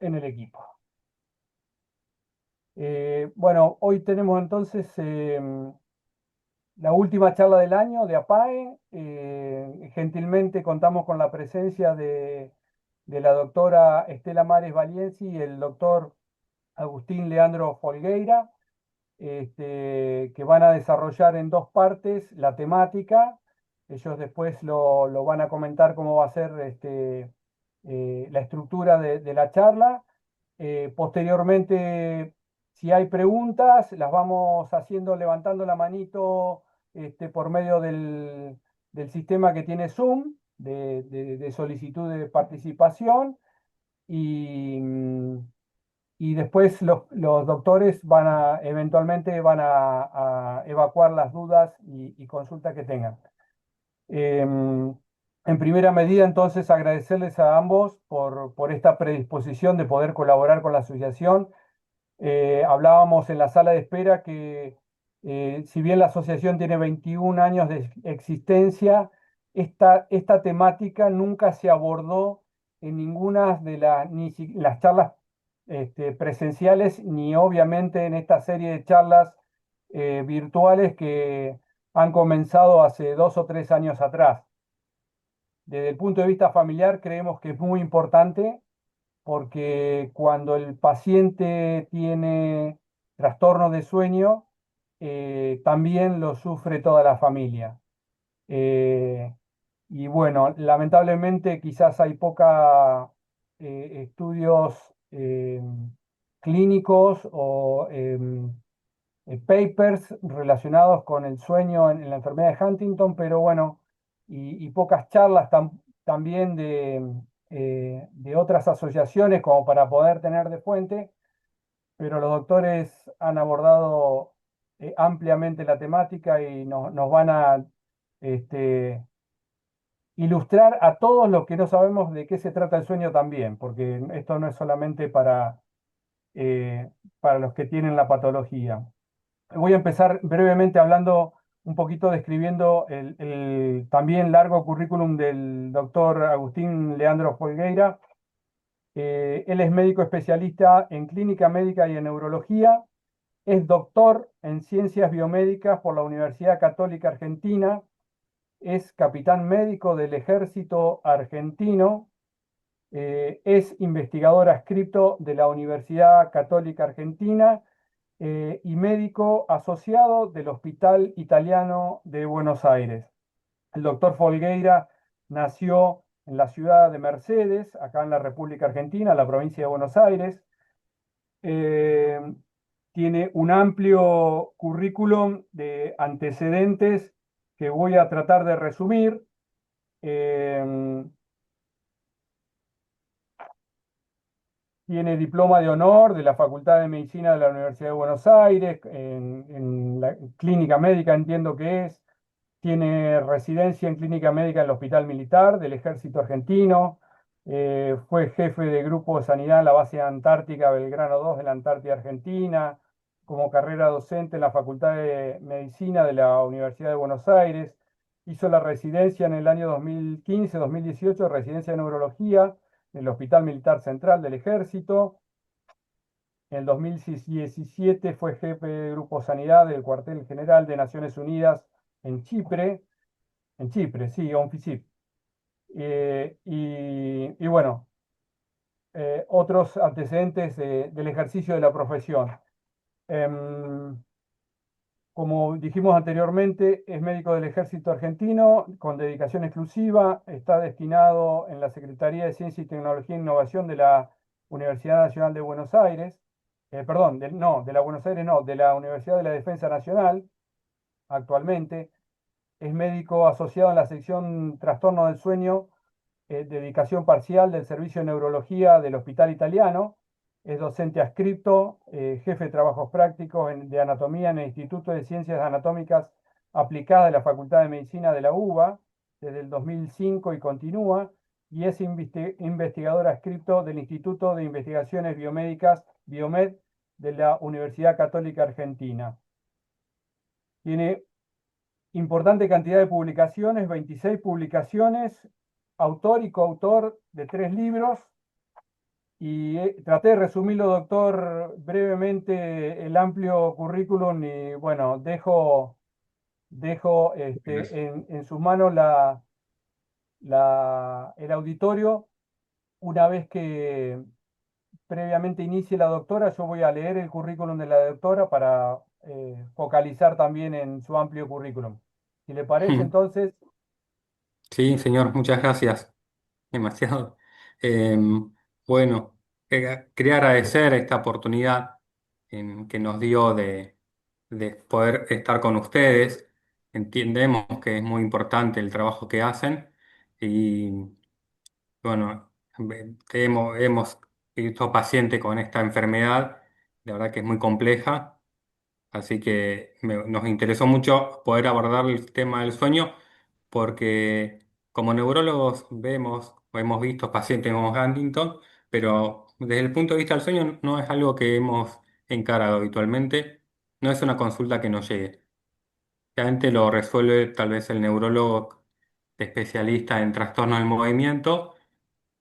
en el equipo. Bueno, hoy tenemos entonces la última charla del año de APAE. Gentilmente contamos con la presencia de la doctora Estela Mares Valienzi y el doctor Agustín Leandro Folgueira, que van a desarrollar en dos partes la temática. Ellos después lo van a comentar cómo va a ser la estructura de la charla. Posteriormente, si hay preguntas, las vamos haciendo levantando la manito por medio del sistema que tiene Zoom, de solicitud de participación. Y, y después los doctores eventualmente van a evacuar las dudas y consultas que tengan. En primera medida, entonces, agradecerles a ambos por esta predisposición de poder colaborar con la asociación. Hablábamos en la sala de espera que si bien la asociación tiene 21 años de existencia, esta temática nunca se abordó en ninguna de las charlas presenciales, ni obviamente en esta serie de charlas virtuales que han comenzado hace 2 o 3 años atrás. Desde el punto de vista familiar, creemos que es muy importante porque cuando el paciente tiene trastorno de sueño, también lo sufre toda la familia. Eh, y bueno, lamentablemente quizás hay poca estudios clínicos o papers relacionados con el sueño en la enfermedad de Huntington, pero bueno, y pocas charlas también de otras asociaciones como para poder tener de fuente, pero los doctores han abordado ampliamente la temática y nos van a este, ilustrar a todos los que no sabemos de qué se trata el sueño también, porque esto no es solamente para los que tienen la patología. Voy a empezar brevemente hablando un poquito, describiendo el también largo currículum del doctor Agustín Leandro Folgueira. Él es médico especialista en clínica médica y en neurología. Es doctor en ciencias biomédicas por la Universidad Católica Argentina. Es capitán médico del Ejército Argentino. Es investigador adscripto de la Universidad Católica Argentina y médico asociado del Hospital Italiano de Buenos Aires. El doctor Folgueira nació en la ciudad de Mercedes, acá en la República Argentina, la provincia de Buenos Aires. Eh, Tiene un amplio currículum de antecedentes que voy a tratar de resumir. Eh, Tiene diploma de honor de la Facultad de Medicina de la Universidad de Buenos Aires, en la clínica médica entiendo que es. Tiene residencia en clínica médica en el Hospital Militar del Ejército Argentino. Fue jefe de grupo de sanidad en la base antártica Belgrano 2 de la Antártida Argentina. Como carrera docente en la Facultad de Medicina de la Universidad de Buenos Aires. Hizo la residencia en el año 2015-2018, residencia de neurología en el Hospital Militar Central del Ejército. En el 2017 fue jefe de Grupo Sanidad del Cuartel General de Naciones Unidas en Chipre, sí, ONFICIP. Y bueno, otros antecedentes del ejercicio de la profesión. Em, Como dijimos anteriormente, es médico del Ejército Argentino con dedicación exclusiva. Está destinado en la Secretaría de Ciencia y Tecnología e Innovación de la Universidad Nacional de Buenos Aires. Perdón, no, de la Buenos Aires no, de la Universidad de la Defensa Nacional actualmente. Es médico asociado en la sección Trastorno del Sueño, dedicación parcial del Servicio de Neurología del Hospital Italiano. Es docente adscripto, jefe de trabajos prácticos de anatomía en el Instituto de Ciencias Anatómicas Aplicadas de la Facultad de Medicina de la UBA desde el 2005 y continúa, y es investigador adscripto del Instituto de Investigaciones Biomédicas, Biomed, de la Universidad Católica Argentina. Tiene importante cantidad de publicaciones, 26 publicaciones, autor y coautor de 3 libros, Y traté de resumirlo, doctor, brevemente el amplio currículum y bueno, dejo en sus manos el auditorio. Una vez que previamente inicie la doctora, yo voy a leer el currículum de la doctora para focalizar también en su amplio currículum. Si le parece, entonces, Sí, señor, muchas gracias. Demasiado. Eh, bueno, quería agradecer esta oportunidad que nos dio de poder estar con ustedes. Entendemos que es muy importante el trabajo que hacen y bueno, hemos visto paciente con esta enfermedad, de verdad que es muy compleja. Así que nos interesó mucho poder abordar el tema del sueño porque como neurólogos vemos o hemos visto pacientes con Huntington, pero desde el punto de vista del sueño no es algo que hemos encarado habitualmente, no es una consulta que nos llegue. Realmente lo resuelve tal vez el neurólogo especialista en trastornos del movimiento,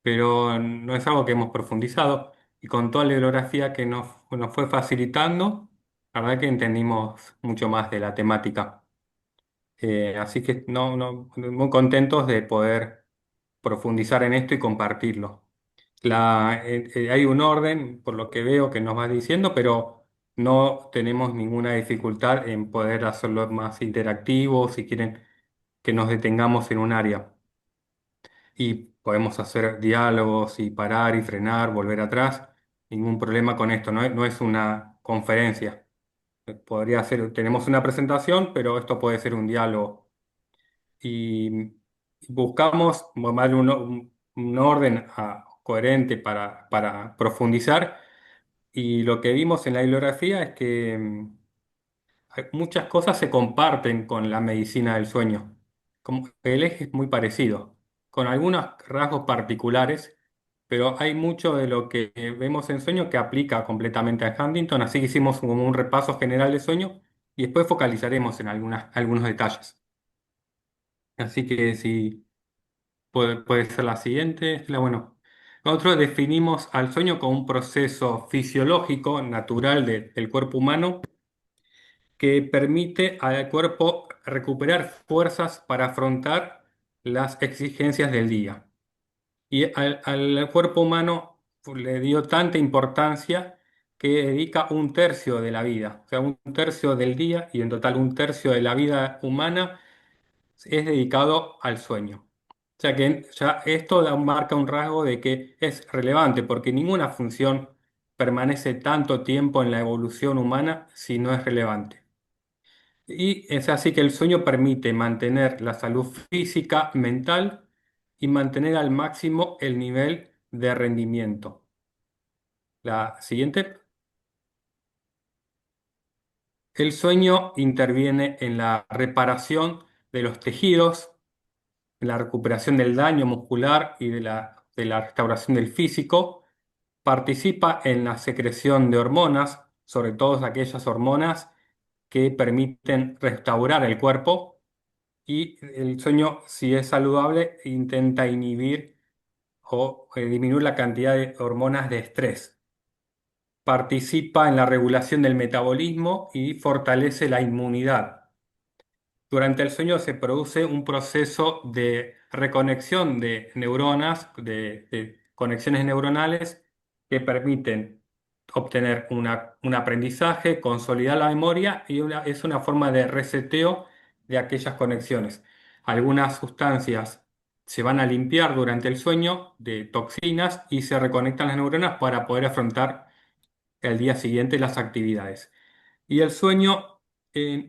pero no es algo que hemos profundizado y con toda la bibliografía que nos fue facilitando, la verdad que entendimos mucho más de la temática. Así que muy contentos de poder profundizar en esto y compartirlo. Hay un orden, por lo que veo, que nos va diciendo, pero no tenemos ninguna dificultad en poder hacerlo más interactivo, si quieren que nos detengamos en un área y podemos hacer diálogos y parar y frenar, volver atrás. Ningún problema con esto, no es una conferencia. Podría ser, tenemos una presentación, pero esto puede ser un diálogo. Y buscamos darle un orden coherente para profundizar. Y lo que vimos en la bibliografía es que muchas cosas se comparten con la medicina del sueño. Como el eje es muy parecido, con algunos rasgos particulares, pero hay mucho de lo que vemos en sueño que aplica completamente a Huntington, así que hicimos como un repaso general de sueño y después focalizaremos en algunos detalles. Así que si puede ser la siguiente, bueno. Nosotros definimos al sueño como un proceso fisiológico, natural del cuerpo humano que permite al cuerpo recuperar fuerzas para afrontar las exigencias del día. Y al cuerpo humano le dio tanta importancia que dedica un tercio de la vida, o sea, un tercio del día y en total un tercio de la vida humana es dedicado al sueño. O sea que ya esto marca un rasgo de que es relevante porque ninguna función permanece tanto tiempo en la evolución humana si no es relevante. Y es así que el sueño permite mantener la salud física, mental y mantener al máximo el nivel de rendimiento. La siguiente. El sueño interviene en la reparación de los tejidos, en la recuperación del daño muscular y de la restauración del físico. Participa en la secreción de hormonas, sobre todo aquellas hormonas que permiten restaurar el cuerpo. Y el sueño, si es saludable, intenta inhibir o disminuir la cantidad de hormonas de estrés. Participa en la regulación del metabolismo y fortalece la inmunidad. Durante el sueño se produce un proceso de reconexión de neuronas, de conexiones neuronales que permiten obtener un aprendizaje, consolidar la memoria y es una forma de reseteo de aquellas conexiones. Algunas sustancias se van a limpiar durante el sueño de toxinas y se reconectan las neuronas para poder afrontar el día siguiente las actividades. Y el sueño,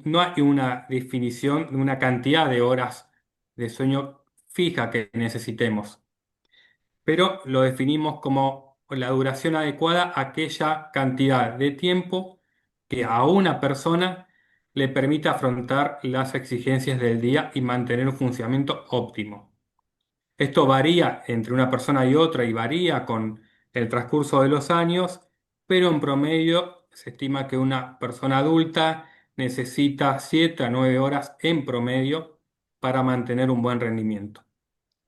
no hay una definición de una cantidad de horas de sueño fija que necesitemos, pero lo definimos como la duración adecuada a aquella cantidad de tiempo que a una persona le permita afrontar las exigencias del día y mantener un funcionamiento óptimo. Esto varía entre una persona y otra y varía con el transcurso de los años, pero en promedio se estima que una persona adulta necesita 7 a 9 horas en promedio para mantener un buen rendimiento.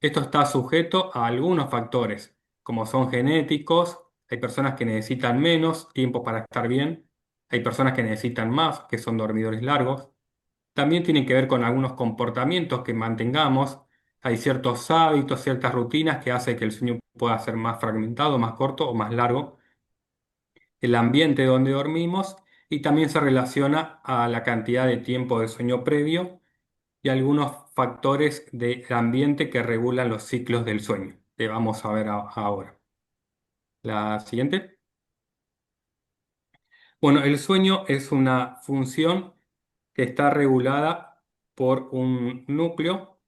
Esto está sujeto a algunos factores, como son genéticos, Hay personas que necesitan menos tiempo para estar bien, hay personas que necesitan más, que son dormidores largos. También tiene que ver con algunos comportamientos que mantengamos. Hay ciertos hábitos, ciertas rutinas que hacen que el sueño pueda ser más fragmentado, más corto o más largo. El ambiente donde dormimos y también se relaciona a la cantidad de tiempo de sueño previo y algunos factores del ambiente que regulan los ciclos del sueño, que vamos a ver ahora. La siguiente. Bueno, el sueño es una función que está regulada por un núcleo,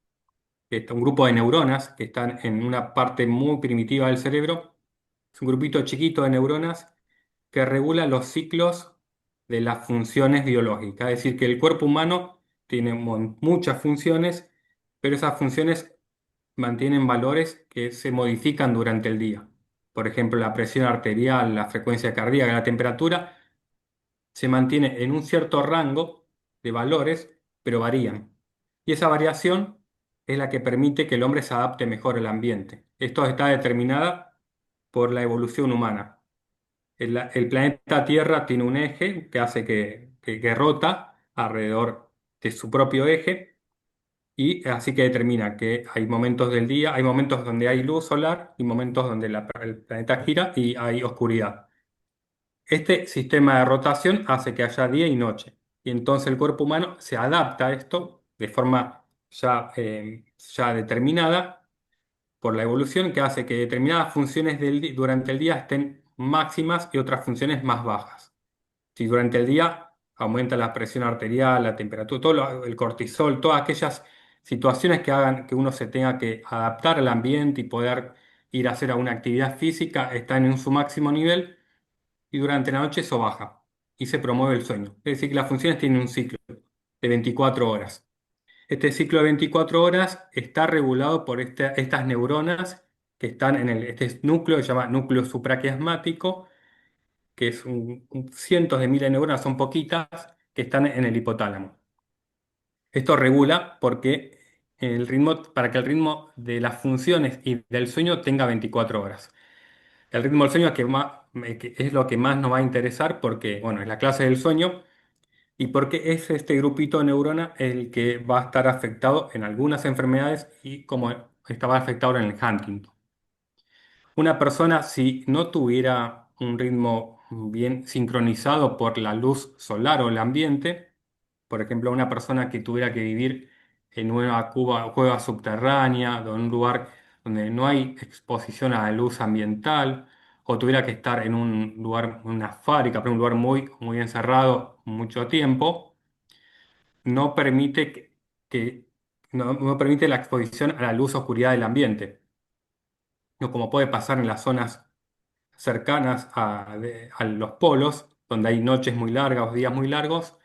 un grupo de neuronas que están en una parte muy primitiva del cerebro. Es un grupito chiquito de neuronas que regula los ciclos de las funciones biológicas. Es decir, que el cuerpo humano tiene muchas funciones, pero esas funciones mantienen valores que se modifican durante el día. Por ejemplo, la presión arterial, la frecuencia cardíaca, la temperatura se mantiene en un cierto rango de valores, pero varían. Y esa variación es la que permite que el hombre se adapte mejor al ambiente. Esto está determinada por la evolución humana. El planeta Tierra tiene un eje que hace que rota alrededor de su propio eje y así que determina que hay momentos del día, hay momentos donde hay luz solar y momentos donde el planeta gira y hay oscuridad. Este sistema de rotación hace que haya día y noche. Y entonces el cuerpo humano se adapta a esto de forma ya determinada por la evolución, que hace que determinadas funciones durante el día estén máximas y otras funciones más bajas. Si durante el día aumenta la presión arterial, la temperatura, el cortisol, todas aquellas situaciones que hagan que uno se tenga que adaptar al ambiente y poder ir a hacer alguna actividad física, están en su máximo nivel y durante la noche eso baja y se promueve el sueño. Es decir, que las funciones tienen un ciclo de 24 horas. Este ciclo de 24 horas está regulado por estas neuronas que están en este núcleo que se llama núcleo supraquiasmático, que es cientos de miles de neuronas, son poquitas, que están en el hipotálamo. Esto regula porque para que el ritmo de las funciones y del sueño tenga 24 horas. El ritmo del sueño que es lo que más nos va a interesar porque, bueno, es la clase del sueño y porque es este grupito de neuronas el que va a estar afectado en algunas enfermedades y como estaba afectado en el Huntington. Una persona, si no tuviera un ritmo bien sincronizado por la luz solar o el ambiente, por ejemplo, una persona que tuviera que vivir en una cueva subterránea, en un lugar donde no hay exposición a la luz ambiental, o tuviera que estar en un lugar, una fábrica, pero un lugar muy encerrado mucho tiempo, no permite no permite la exposición a la luz oscuridad del ambiente. No como puede pasar en las zonas cercanas a los polos, donde hay noches muy largas o días muy largos,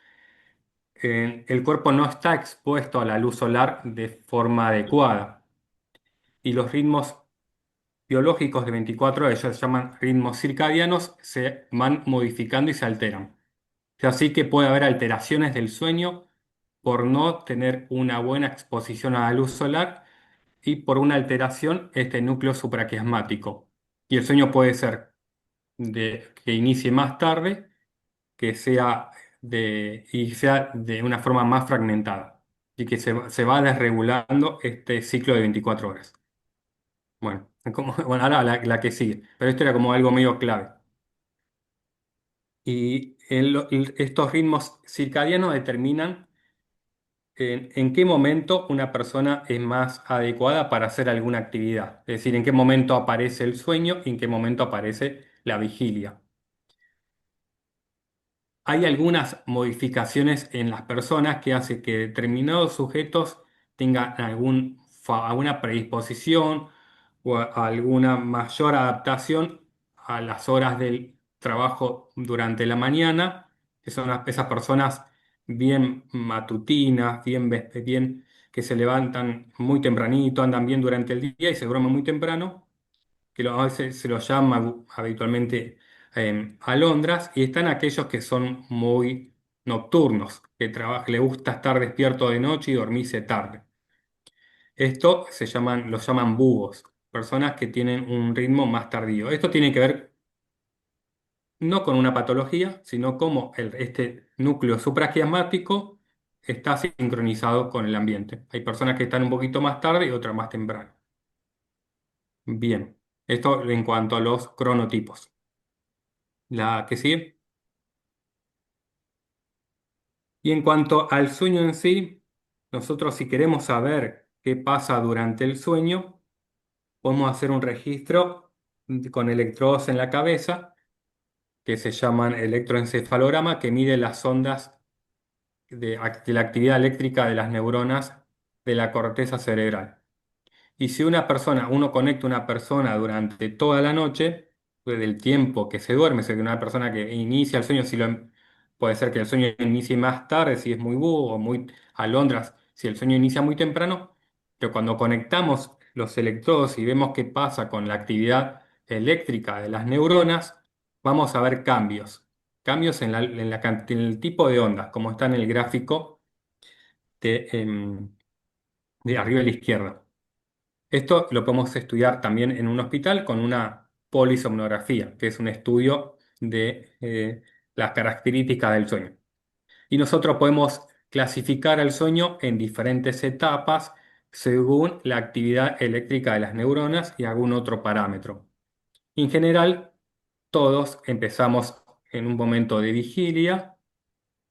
el cuerpo no está expuesto a la luz solar de forma adecuada. Y los ritmos biológicos de 24 horas, ellos se llaman ritmos circadianos, se van modificando y se alteran. Así que puede haber alteraciones del sueño por no tener una buena exposición a la luz solar y por una alteración este núcleo supraquiasmático. Y el sueño puede ser que inicie más tarde, que sea de una forma más fragmentada y que se va desregulando este ciclo de 24 horas. Bueno, bueno, ahora la que sigue, pero esto era como algo medio clave. Y estos ritmos circadianos determinan en qué momento una persona es más adecuada para hacer alguna actividad. Es decir, en qué momento aparece el sueño y en qué momento aparece la vigilia. Hay algunas modificaciones en las personas que hacen que determinados sujetos tengan alguna predisposición o alguna mayor adaptación a las horas del trabajo durante la mañana, que son esas personas bien matutinas, bien que se levantan muy tempranito, andan bien durante el día y se duermen muy temprano que a veces se los llama habitualmente alondras, y están aquellos que son muy nocturnos, que les gusta estar despierto de noche y dormirse tarde. Esto los llaman búhos, personas que tienen un ritmo más tardío. Esto tiene que ver no con una patología, sino cómo este núcleo supraquiasmático está sincronizado con el ambiente. Hay personas que están un poquito más tarde y otras más temprano. Bien, esto en cuanto a los cronotipos. La que sigue. Y en cuanto al sueño en sí, nosotros si queremos saber qué pasa durante el sueño, podemos hacer un registro con electrodos en la cabeza, que se llaman electroencefalograma, que mide las ondas de la actividad eléctrica de las neuronas de la corteza cerebral. Y si uno conecta a una persona durante toda la noche, desde el tiempo que se duerme, o sea, que una persona que inicia el sueño, puede ser que el sueño inicie más tarde, si es muy búho o muy alondras, si el sueño inicia muy temprano, pero cuando conectamos los electrodos y vemos qué pasa con la actividad eléctrica de las neuronas, vamos a ver cambios. Cambios en el tipo de ondas, como está en el gráfico de arriba a la izquierda. Esto lo podemos estudiar también en un hospital con una polisomnografía, que es un estudio de las características del sueño. Y nosotros podemos clasificar el sueño en diferentes etapas según la actividad eléctrica de las neuronas y algún otro parámetro. En general, todos empezamos en un momento de vigilia,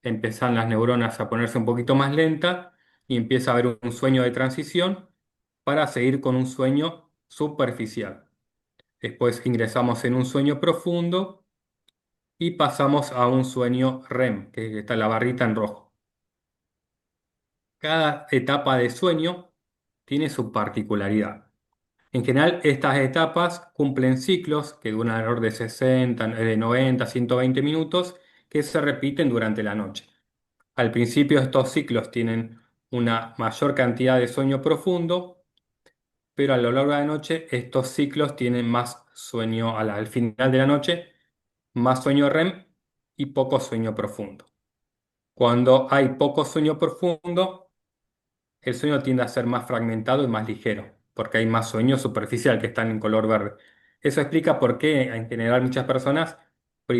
empiezan las neuronas a ponerse un poquito más lentas y empieza a haber un sueño de transición para seguir con un sueño superficial. Después ingresamos en un sueño profundo y pasamos a un sueño REM, que está la barrita en rojo. Cada etapa de sueño tiene su particularidad. En general, estas etapas cumplen ciclos que duran alrededor de 60, de 90, 120 minutos, que se repiten durante la noche. Al principio estos ciclos tienen una mayor cantidad de sueño profundo, pero a lo largo de la noche estos ciclos tienen más sueño al final de la noche, más sueño REM y poco sueño profundo. Cuando hay poco sueño profundo, el sueño tiende a ser más fragmentado y más ligero, porque hay más sueño superficial que están en color verde. Eso explica por qué en general muchas personas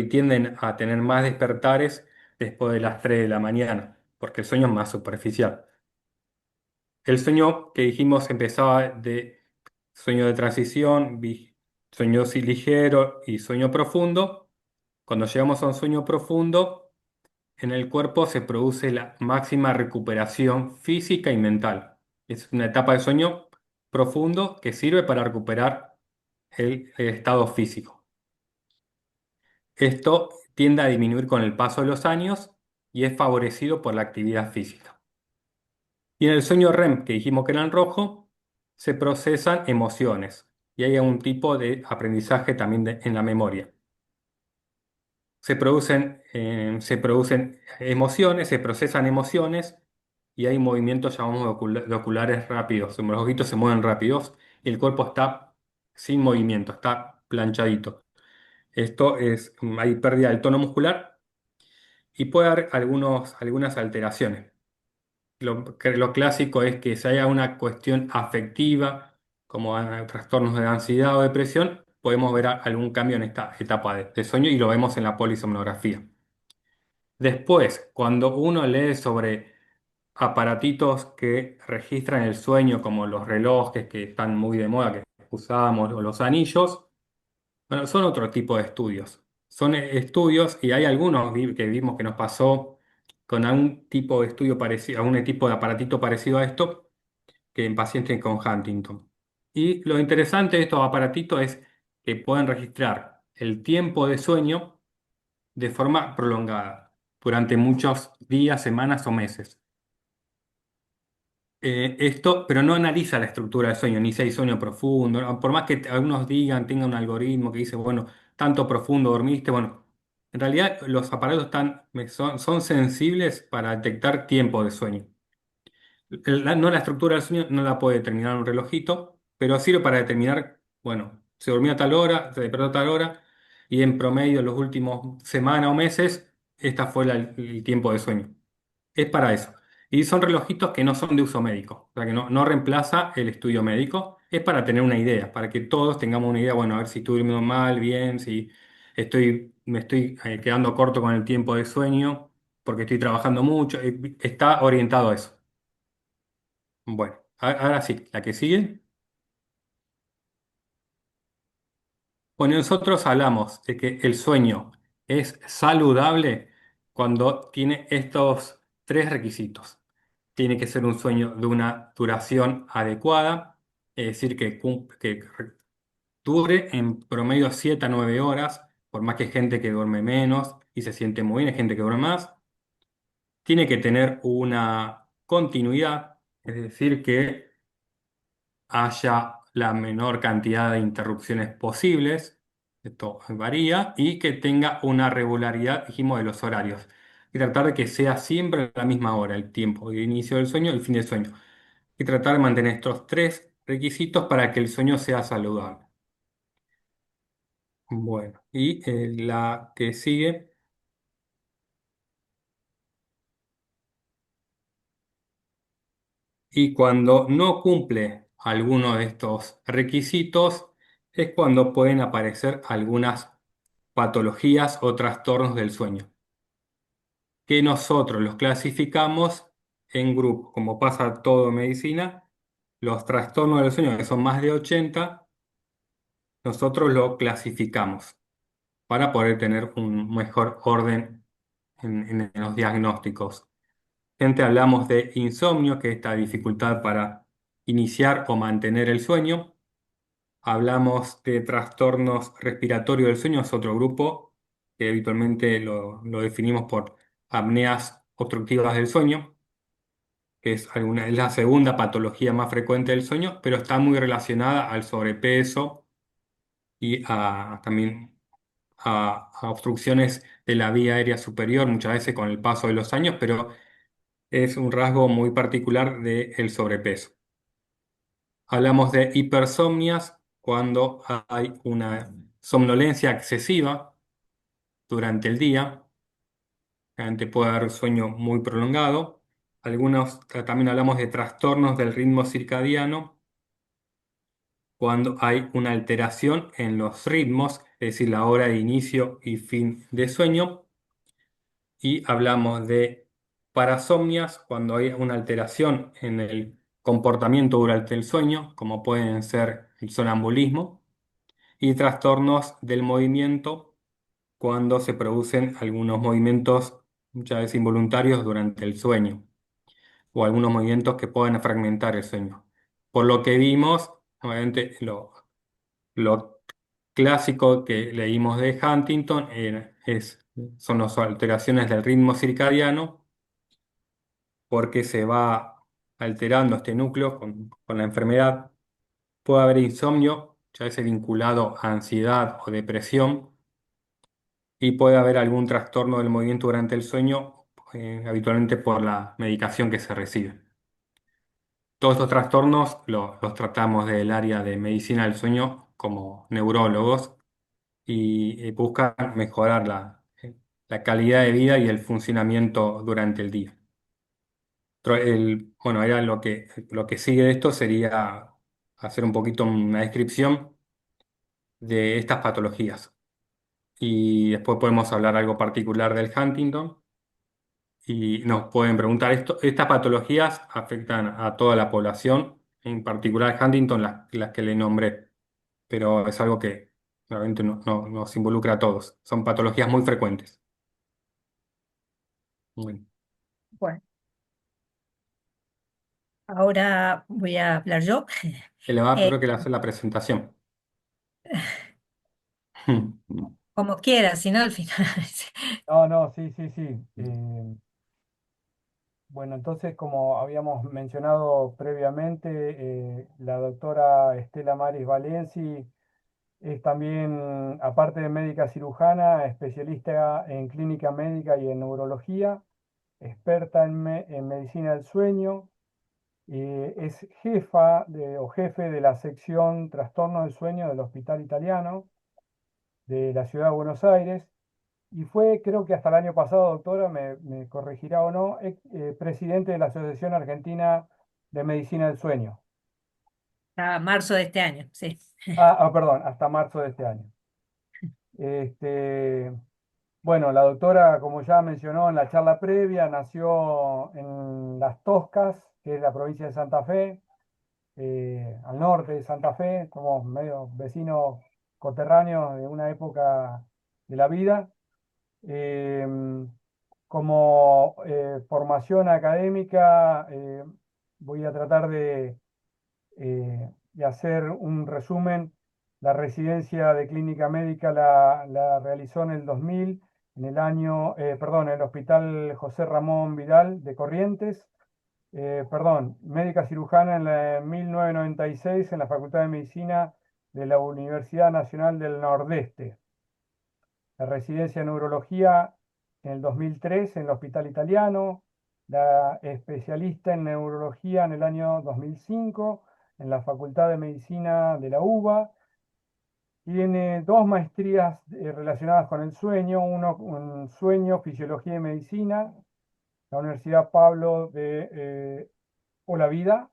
tienden a tener más despertares después de las 3 de la mañana, porque el sueño es más superficial. El sueño que dijimos empezaba de sueño de transición, sueño sí ligero y sueño profundo. Cuando llegamos a un sueño profundo, en el cuerpo se produce la máxima recuperación física y mental. Es una etapa de sueño profundo que sirve para recuperar el estado físico. Esto tiende a disminuir con el paso de los años y es favorecido por la actividad física. Y en el sueño REM, que dijimos que era en rojo, se procesan emociones y hay un tipo de aprendizaje también en la memoria. Se producen emociones, se procesan emociones y hay movimientos llamados de oculares rápidos. Los ojitos se mueven rápidos y el cuerpo está sin movimiento, está planchadito. Hay pérdida del tono muscular y puede haber algunas alteraciones. Lo clásico es que si haya una cuestión afectiva, como trastornos de ansiedad o depresión, podemos ver algún cambio en esta etapa de sueño y lo vemos en la polisomnografía. Después, cuando uno lee sobre aparatitos que registran el sueño, como los relojes que están muy de moda, que usamos, o los anillos, bueno, son otro tipo de estudios. Son estudios, y hay algunos que vimos que nos pasó con algún tipo de estudio parecido, algún tipo de aparatito parecido a esto, que en pacientes con Huntington. Y lo interesante de estos aparatitos es que pueden registrar el tiempo de sueño de forma prolongada, durante muchos días, semanas o meses. Pero no analiza la estructura del sueño, ni si hay sueño profundo, ¿no? Por más que algunos digan, tenga un algoritmo que dice, bueno, tanto profundo dormiste, bueno, en realidad los aparatos son sensibles para detectar tiempo de sueño. No la estructura del sueño no la puede determinar un relojito, pero sirve para determinar, bueno, se durmió a tal hora, se despertó a tal hora, y en promedio los últimos semanas o meses, esta fue el tiempo de sueño. Es para eso. Y son relojitos que no son de uso médico, o sea que no reemplaza el estudio médico, es para tener una idea, para que todos tengamos una idea, bueno, a ver si estoy durmiendo mal, bien, si me estoy quedando corto con el tiempo de sueño porque estoy trabajando mucho. Está orientado a eso. Bueno, ahora sí, la que sigue. Bueno, nosotros hablamos de que el sueño es saludable cuando tiene estos tres requisitos. Tiene que ser un sueño de una duración adecuada, es decir, que dure en promedio 7 a 9 horas, por más que hay gente que duerme menos y se siente muy bien, hay gente que duerme más. Tiene que tener una continuidad, es decir, que haya la menor cantidad de interrupciones posibles, esto varía, y que tenga una regularidad, dijimos, de los horarios. Y tratar de que sea siempre a la misma hora, el tiempo de inicio del sueño y el fin del sueño. Y tratar de mantener estos tres requisitos para que el sueño sea saludable. Bueno, y la que sigue, y cuando no cumple alguno de estos requisitos, es cuando pueden aparecer algunas patologías o trastornos del sueño, que nosotros los clasificamos en grupos, como pasa todo en medicina, los trastornos del sueño, que son más de 80, nosotros lo clasificamos para poder tener un mejor orden en los diagnósticos. Gente, hablamos de insomnio, que es esta dificultad para iniciar o mantener el sueño. Hablamos de trastornos respiratorios del sueño, es otro grupo que habitualmente lo definimos por apneas obstructivas del sueño, que es la segunda patología más frecuente del sueño, pero está muy relacionada al sobrepeso y también a obstrucciones de la vía aérea superior, muchas veces con el paso de los años, pero es un rasgo muy particular del sobrepeso. Hablamos de hipersomnias cuando hay una somnolencia excesiva durante el día. La gente puede haber sueño muy prolongado. También hablamos de trastornos del ritmo circadiano cuando hay una alteración en los ritmos, es decir, la hora de inicio y fin de sueño. Y hablamos de parasomnias cuando hay una alteración en el comportamiento durante el sueño, como pueden ser el sonambulismo, y trastornos del movimiento cuando se producen algunos movimientos muchas veces involuntarios durante el sueño o algunos movimientos que pueden fragmentar el sueño. Por lo que vimos, obviamente lo clásico que leímos de Huntington son las alteraciones del ritmo circadiano porque se va alterando este núcleo con la enfermedad. Puede haber insomnio, ya veces vinculado a ansiedad o depresión, y puede haber algún trastorno del movimiento durante el sueño, habitualmente por la medicación que se recibe. Todos estos trastornos los tratamos del área de medicina del sueño como neurólogos y buscan mejorar la calidad de vida y el funcionamiento durante el día. Bueno, era lo que sigue de esto sería hacer un poquito una descripción de estas patologías. Y después podemos hablar algo particular del Huntington. Y nos pueden preguntar estas patologías afectan a toda la población, en particular Huntington, las que le nombré, pero es algo que realmente nos involucra a todos. Son patologías muy frecuentes. Bueno, Bueno, ahora voy a hablar yo. él le va Eh, creo que le hace la presentación. Como quiera, si no al final. No, no, sí, sí, sí. Bueno, entonces, como habíamos mencionado previamente, la doctora Estela Maris Valenci es también, aparte de médica cirujana, especialista en clínica médica y en neurología, experta en medicina del sueño, es o jefe de la sección Trastorno del Sueño del Hospital Italiano de la Ciudad de Buenos Aires. Y fue, creo que hasta el año pasado, doctora, me corregirá o no, presidente de la Asociación Argentina de Medicina del Sueño. A marzo de este año, sí. Perdón, hasta marzo de este año. Este, bueno, la doctora, como ya mencionó en la charla previa, nació en Las Toscas, que es la provincia de Santa Fe, al norte de Santa Fe, como medio vecinos coterráneos de una época de la vida. Em, Como formación académica, voy a tratar de hacer un resumen. La residencia de clínica médica la realizó en el 2000, en el año, perdón, en el Hospital José Ramón Vidal de Corrientes. Perdón, médica cirujana en la 1996 en la Facultad de Medicina de la Universidad Nacional del Nordeste. La residencia en neurología en el 2003 en el Hospital Italiano, la especialista en neurología en el año 2005 en la Facultad de Medicina de la UBA. Tiene dos maestrías relacionadas con el sueño, uno en sueño, fisiología y medicina, la Universidad Pablo de Olavide,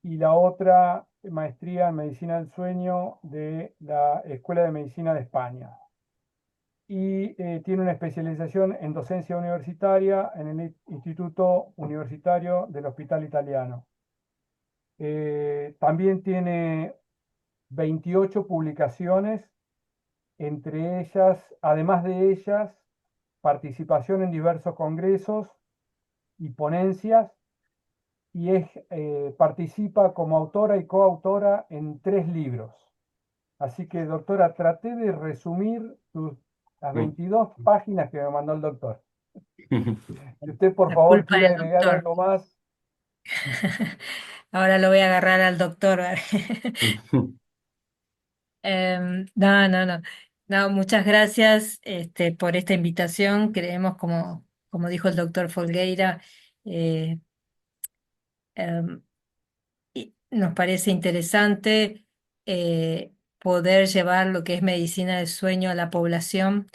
y la otra maestría en medicina del sueño de la Escuela de Medicina de España. Y tiene una especialización en docencia universitaria en el Instituto Universitario del Hospital Italiano. También tiene 28 publicaciones, entre ellas, además de ellas, participación en diversos congresos y ponencias, y participa como autora y coautora en 3 libros. Así que, doctora, traté de resumir las 22 páginas que me mandó el doctor. Si usted, por La favor, culpa quiere del agregar doctor. algo más. Ahora lo voy a agarrar al doctor. No, no, no. No, muchas gracias por esta invitación. Creemos, como dijo el doctor Folgueira, eh, em, y nos parece interesante poder llevar lo que es medicina del sueño a la población.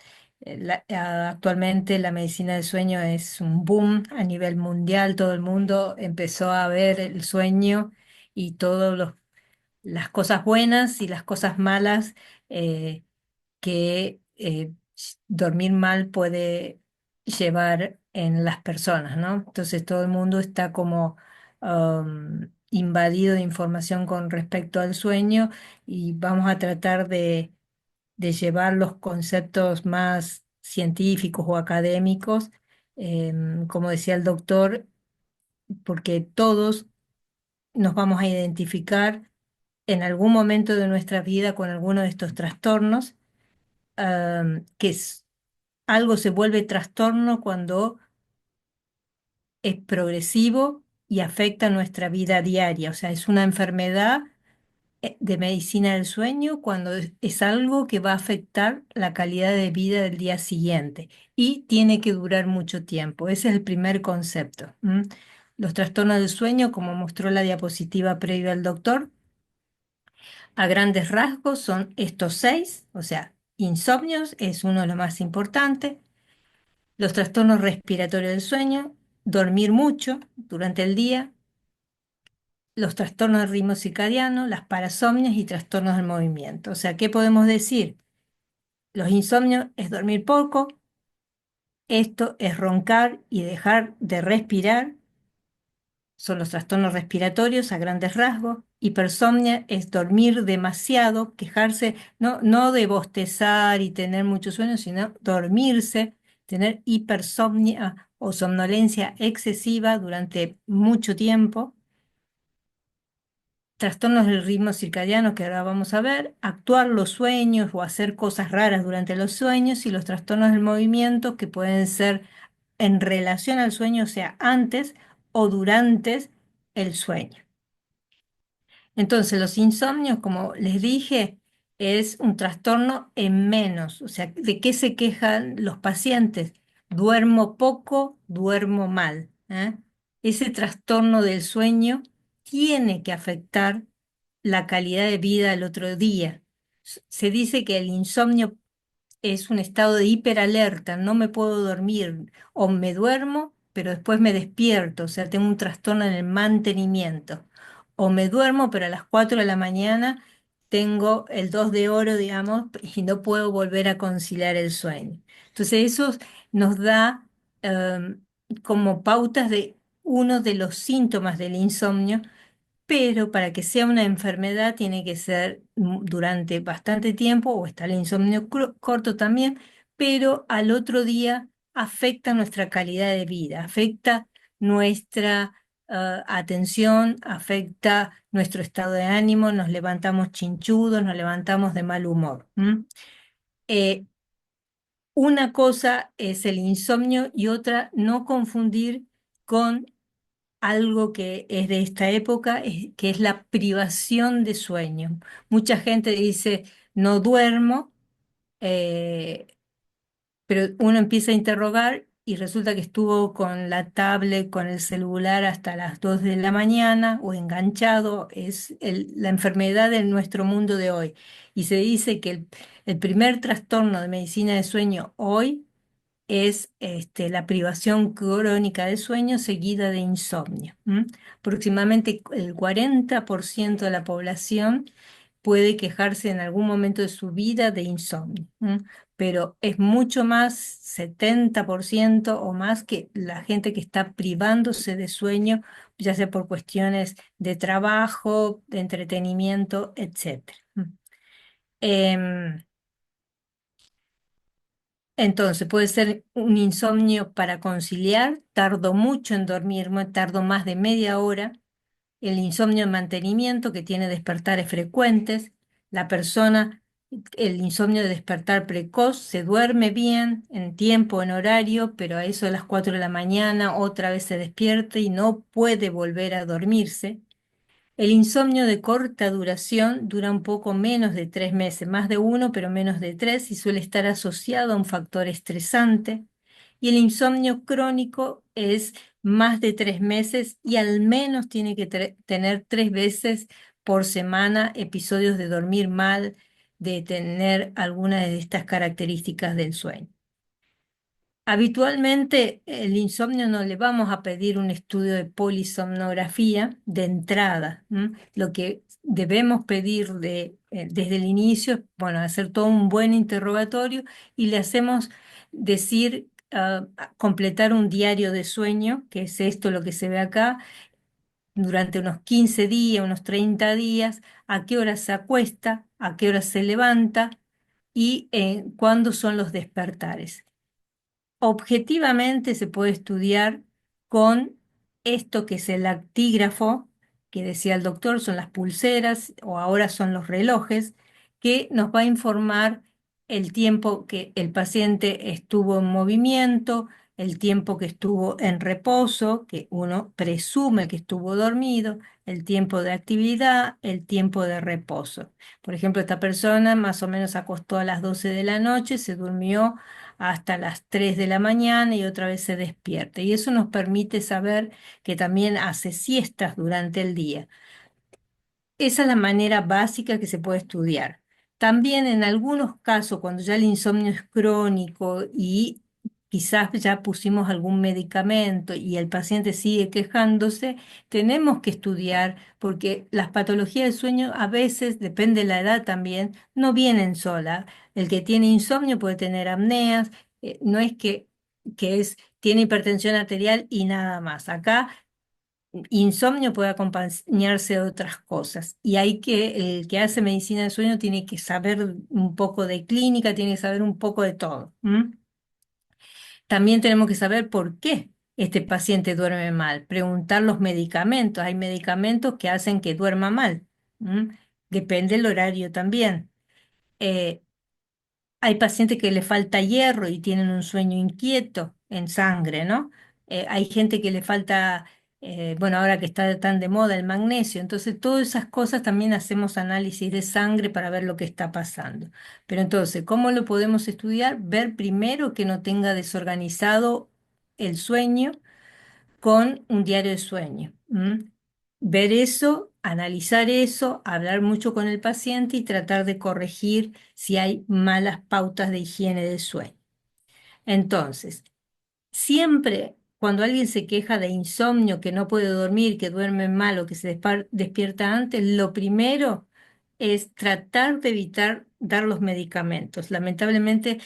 Actualmente la medicina del sueño es un boom a nivel mundial. Todo el mundo empezó a ver el sueño y todas las cosas buenas y las cosas malas que dormir mal puede llevar en las personas, ¿no? Entonces todo el mundo está como invadido de información con respecto al sueño y vamos a tratar de llevar los conceptos más científicos o académicos, como decía el doctor, porque todos nos vamos a identificar en algún momento de nuestra vida con alguno de estos trastornos, que algo se vuelve trastorno cuando es progresivo y afecta nuestra vida diaria. O sea, es una enfermedad de medicina del sueño cuando es algo que va a afectar la calidad de vida del día siguiente y tiene que durar mucho tiempo. Ese es el primer concepto. Los trastornos del sueño, como mostró la diapositiva previa al doctor, a grandes rasgos son estos 6, o sea, insomnios es uno de los más importantes, los trastornos respiratorios del sueño, dormir mucho durante el día, los trastornos del ritmo circadiano, las parasomnias y trastornos del movimiento. O sea, ¿qué podemos decir? Los insomnios es dormir poco, esto es roncar y dejar de respirar, son los trastornos respiratorios a grandes rasgos. Hipersomnia es dormir demasiado, quejarse, no de bostezar y tener mucho sueño, sino dormirse, tener hipersomnia o somnolencia excesiva durante mucho tiempo. Trastornos del ritmo circadiano, que ahora vamos a ver, actuar los sueños o hacer cosas raras durante los sueños, y los trastornos del movimiento, que pueden ser en relación al sueño, o sea, antes o durante el sueño. Entonces, los insomnios, como les dije, es un trastorno en menos. O sea, ¿de qué se quejan los pacientes? Duermo poco, duermo mal. Ese trastorno del sueño tiene que afectar la calidad de vida del otro día. Se dice que el insomnio es un estado de hiperalerta, no me puedo dormir o me duermo, pero después me despierto, o sea, tengo un trastorno en el mantenimiento. O me duermo, pero a las 4 de la mañana tengo el 2 de oro, digamos, y no puedo volver a conciliar el sueño. Entonces eso nos da em, como pautas de uno de los síntomas del insomnio, pero para que sea una enfermedad tiene que ser durante bastante tiempo, o está el insomnio corto también, pero al otro día afecta nuestra calidad de vida, afecta nuestra atención, afecta nuestro estado de ánimo, nos levantamos chinchudos, nos levantamos de mal humor. Eh, una cosa es el insomnio y otra no confundir con algo que es de esta época, que es la privación de sueño. Mucha gente dice, no duermo, eh, pero uno empieza a interrogar y resulta que estuvo con la tablet, con el celular hasta las 2 de la mañana o enganchado. Es la enfermedad de nuestro mundo de hoy. Y se dice que el primer trastorno de medicina de sueño hoy es la privación crónica de sueño seguida de insomnio. Aproximadamente el 40% de la población puede quejarse en algún momento de su vida de insomnio, pero es mucho más, 70% o más, que la gente que está privándose de sueño, ya sea por cuestiones de trabajo, de entretenimiento, etc. Em, entonces, puede ser un insomnio para conciliar, tardo mucho en dormirme, tardo más de media hora. El insomnio de mantenimiento, que tiene despertares frecuentes. La persona, el insomnio de despertar precoz, se duerme bien, en tiempo, en horario, pero a eso de las 4 de la mañana otra vez se despierta y no puede volver a dormirse. El insomnio de corta duración dura un poco menos de 3 meses, más de uno, pero menos de tres, y suele estar asociado a un factor estresante. Y el insomnio crónico es más de 3 meses y al menos tiene que tener 3 veces por semana episodios de dormir mal, de tener alguna de estas características del sueño. Habitualmente el insomnio no le vamos a pedir un estudio de polisomnografía de entrada. Lo que debemos pedir desde el inicio es, bueno, hacer todo un buen interrogatorio y le hacemos decir, completar un diario de sueño, que es esto lo que se ve acá, durante unos 15 días, unos 30 días, a qué hora se acuesta, a qué hora se levanta y cuándo son los despertares. Objetivamente se puede estudiar con esto que es el actígrafo, que decía el doctor, son las pulseras o ahora son los relojes, que nos va a informar el tiempo que el paciente estuvo en movimiento, el tiempo que estuvo en reposo, que uno presume que estuvo dormido, el tiempo de actividad, el tiempo de reposo. Por ejemplo, esta persona más o menos se acostó a las 12 de la noche, se durmió hasta las 3 de la mañana y otra vez se despierta. Y eso nos permite saber que también hace siestas durante el día. Esa es la manera básica que se puede estudiar. También en algunos casos, cuando ya el insomnio es crónico y quizás ya pusimos algún medicamento y el paciente sigue quejándose, tenemos que estudiar porque las patologías del sueño a veces, depende de la edad también, no vienen solas. El que tiene insomnio puede tener apneas, no es tiene hipertensión arterial y nada más. Acá insomnio puede acompañarse de otras cosas y el que hace medicina del sueño tiene que saber un poco de clínica, tiene que saber un poco de todo. También tenemos que saber por qué este paciente duerme mal, preguntar los medicamentos. Hay medicamentos que hacen que duerma mal. ¿M? Depende del horario también. Eh, Hay pacientes que le falta hierro y tienen un sueño inquieto en sangre, ¿no? Hay gente que le falta, bueno, ahora que está tan de moda el magnesio, entonces todas esas cosas también hacemos análisis de sangre para ver lo que está pasando. Pero entonces, ¿cómo lo podemos estudiar? Ver primero que no tenga desorganizado el sueño con un diario de sueño. Ver eso, analizar eso, hablar mucho con el paciente y tratar de corregir si hay malas pautas de higiene del sueño. Entonces, siempre cuando alguien se queja de insomnio, que no puede dormir, que duerme mal o que se despierta antes, lo primero es tratar de evitar dar los medicamentos. Lamentablemente,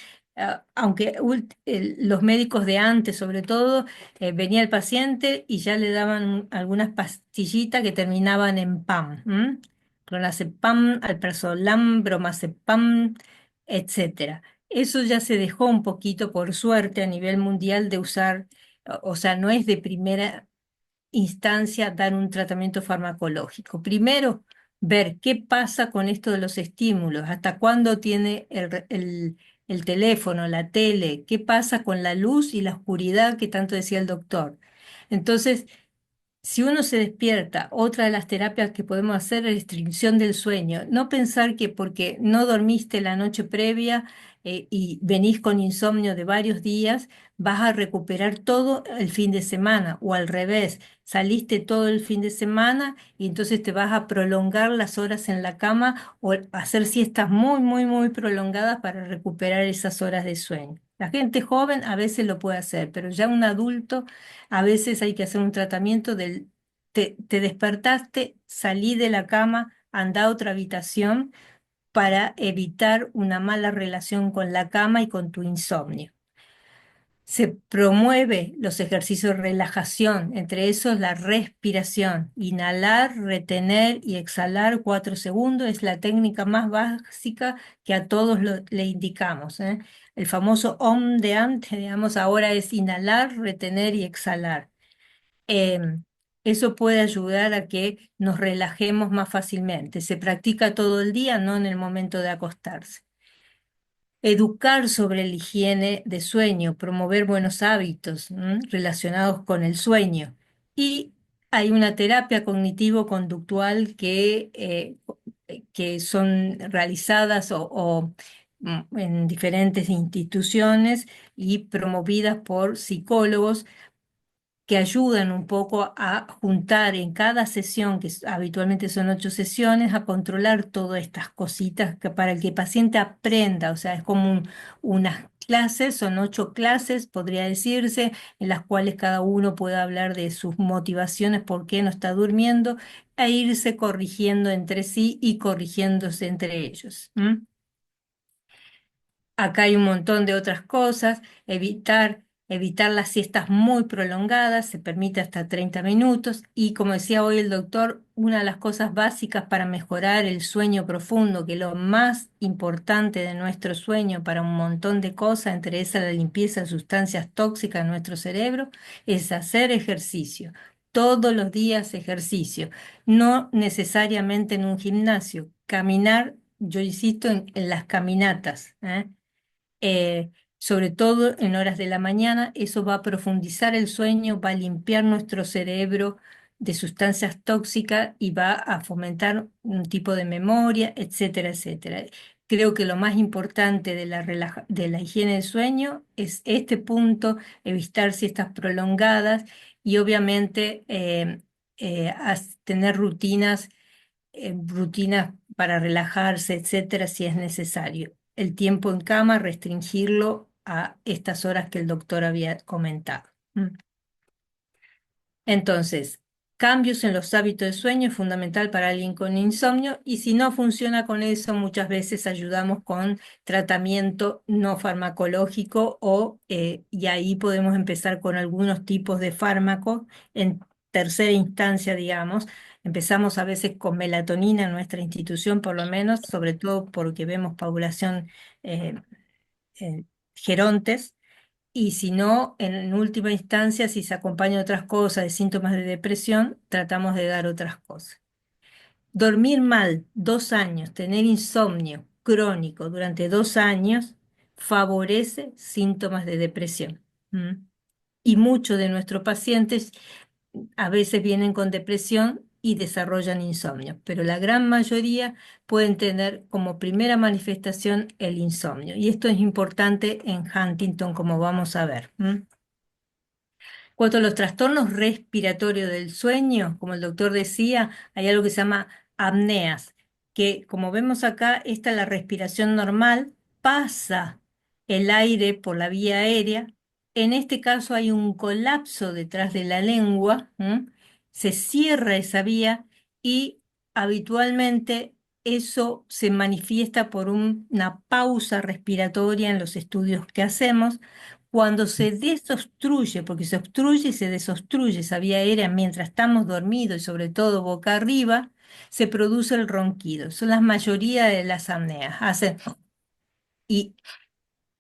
aunque los médicos de antes, sobre todo, venía el paciente y ya le daban algunas pastillitas que terminaban en PAM, ¿m? Clonazepam, alprazolam, bromazepam, etcétera. Eso ya se dejó un poquito, por suerte, a nivel mundial de usar, o sea, no es de primera instancia dar un tratamiento farmacológico. Primero, ver qué pasa con esto de los estímulos, hasta cuándo tiene el teléfono, la tele, qué pasa con la luz y la oscuridad que tanto decía el doctor. Entonces, si uno se despierta, otra de las terapias que podemos hacer es restricción del sueño. No pensar que porque no dormiste la noche previa y venís con insomnio de varios días, vas a recuperar todo el fin de semana o al revés, saliste todo el fin de semana y entonces te vas a prolongar las horas en la cama o hacer siestas muy, muy, muy prolongadas para recuperar esas horas de sueño. La gente joven a veces lo puede hacer, pero ya un adulto a veces hay que hacer un tratamiento te despertaste, salí de la cama, anda a otra habitación para evitar una mala relación con la cama y con tu insomnio. Se promueve los ejercicios de relajación, entre esos la respiración. Inhalar, retener y exhalar 4 segundos es la técnica más básica que a todos le indicamos, ¿eh? El famoso OM de antes, digamos, ahora es inhalar, retener y exhalar. Em, Eso puede ayudar a que nos relajemos más fácilmente. Se practica todo el día, no en el momento de acostarse. Educar sobre la higiene de sueño, promover buenos hábitos, relacionados con el sueño. Y hay una terapia cognitivo-conductual que son realizadas en diferentes instituciones y promovidas por psicólogos que ayudan un poco a juntar en cada sesión, habitualmente son 8 sesiones, a controlar todas estas cositas para que el paciente aprenda. O sea, es como unas clases, son 8 clases, podría decirse, en las cuales cada uno puede hablar de sus motivaciones, por qué no está durmiendo, e irse corrigiendo entre sí y corrigiéndose entre ellos. Acá hay un montón de otras cosas, evitar las siestas muy prolongadas, se permite hasta 30 minutos y como decía hoy el doctor, una de las cosas básicas para mejorar el sueño profundo, que es lo más importante de nuestro sueño para un montón de cosas, entre esas la limpieza de sustancias tóxicas en nuestro cerebro, es hacer ejercicio. Todos los días ejercicio, no necesariamente en un gimnasio, caminar, yo insisto en las caminatas, ¿eh? Sobre todo en horas de la mañana, eso va a profundizar el sueño, va a limpiar nuestro cerebro de sustancias tóxicas y va a fomentar un tipo de memoria, etcétera, etcétera. Creo que lo más importante de la higiene del sueño es este punto, evitar siestas prolongadas y obviamente tener rutinas para relajarse, etcétera, si es necesario. El tiempo en cama, restringirlo a estas horas que el doctor había comentado. Entonces, cambios en los hábitos de sueño es fundamental para alguien con insomnio y si no funciona con eso, muchas veces ayudamos con tratamiento no farmacológico y ahí podemos empezar con algunos tipos de fármacos en tercera instancia, digamos. Empezamos a veces con melatonina en nuestra institución, por lo menos, sobre todo porque vemos población eh, gerontes y si no, en última instancia, si se acompaña de otras cosas, de síntomas de depresión, tratamos de dar otras cosas. Dormir mal 2 años, tener insomnio crónico durante 2 años, favorece síntomas de depresión. ¿M? Y muchos de nuestros pacientes a veces vienen con depresión y desarrollan insomnio, pero la gran mayoría pueden tener como primera manifestación el insomnio. Y esto es importante en Huntington, como vamos a ver. Cuanto a los trastornos respiratorios del sueño, como el doctor decía, hay algo que se llama apneas, que como vemos acá, esta es la respiración normal, pasa el aire por la vía aérea. En este caso hay un colapso detrás de la lengua, se cierra esa vía y habitualmente eso se manifiesta por una pausa respiratoria en los estudios que hacemos. Cuando se desobstruye, porque se obstruye y se desobstruye esa vía aérea mientras estamos dormidos y sobre todo boca arriba, se produce el ronquido. Son la mayoría de las apneas. Hacen y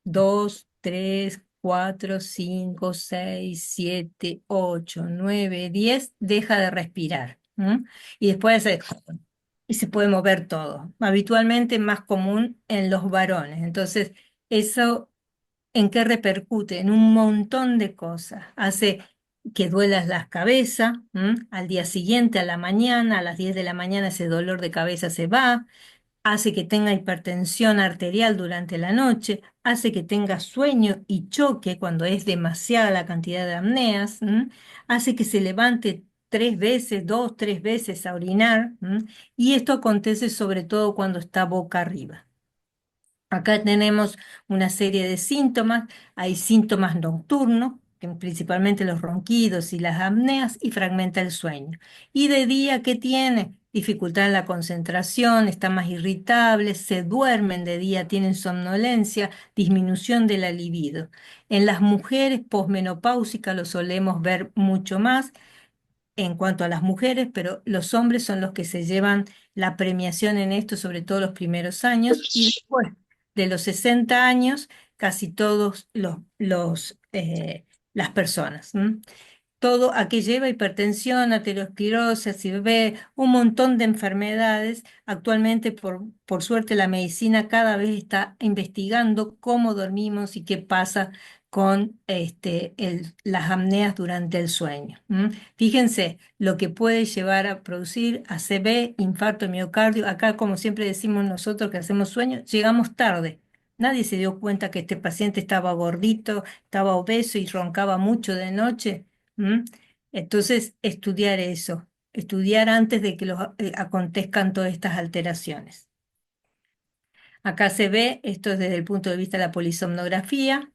2, 3, 4, 5, 6, 7, 8, 9, 10, deja de respirar. ¿M? Y después y se puede mover todo. Habitualmente es más común en los varones. Entonces, eso ¿en qué repercute? En un montón de cosas. Hace que duelas la cabeza, al día siguiente, a la mañana, a las 10 de la mañana ese dolor de cabeza se va, hace que tenga hipertensión arterial durante la noche, hace que tenga sueño y choque cuando es demasiada la cantidad de apneas, hace que se levante 3 veces, 2, 3 veces a orinar, y esto acontece sobre todo cuando está boca arriba. Acá tenemos una serie de síntomas. Hay síntomas nocturnos, que principalmente los ronquidos y las apneas, y fragmenta el sueño. Y de día, ¿qué tiene? Dificultad en la concentración, están más irritables, se duermen de día, tienen somnolencia, disminución de la libido. En las mujeres posmenopáusicas lo solemos ver mucho más en cuanto a las mujeres, pero los hombres son los que se llevan la premiación en esto, sobre todo los primeros años, y después de los 60 años, casi todos las personas. Todo a que lleva hipertensión, aterosclerosis, ve un montón de enfermedades. Actualmente, por suerte, la medicina cada vez está investigando cómo dormimos y qué pasa con las apneas durante el sueño. Fíjense lo que puede llevar a producir ACV, infarto de miocardio. Acá, como siempre decimos nosotros que hacemos sueño, llegamos tarde. Nadie se dio cuenta que este paciente estaba gordito, estaba obeso y roncaba mucho de noche. ¿Mm? Entonces, estudiar eso, estudiar antes de que acontezcan todas estas alteraciones. Acá se ve, esto es desde el punto de vista de la polisomnografía,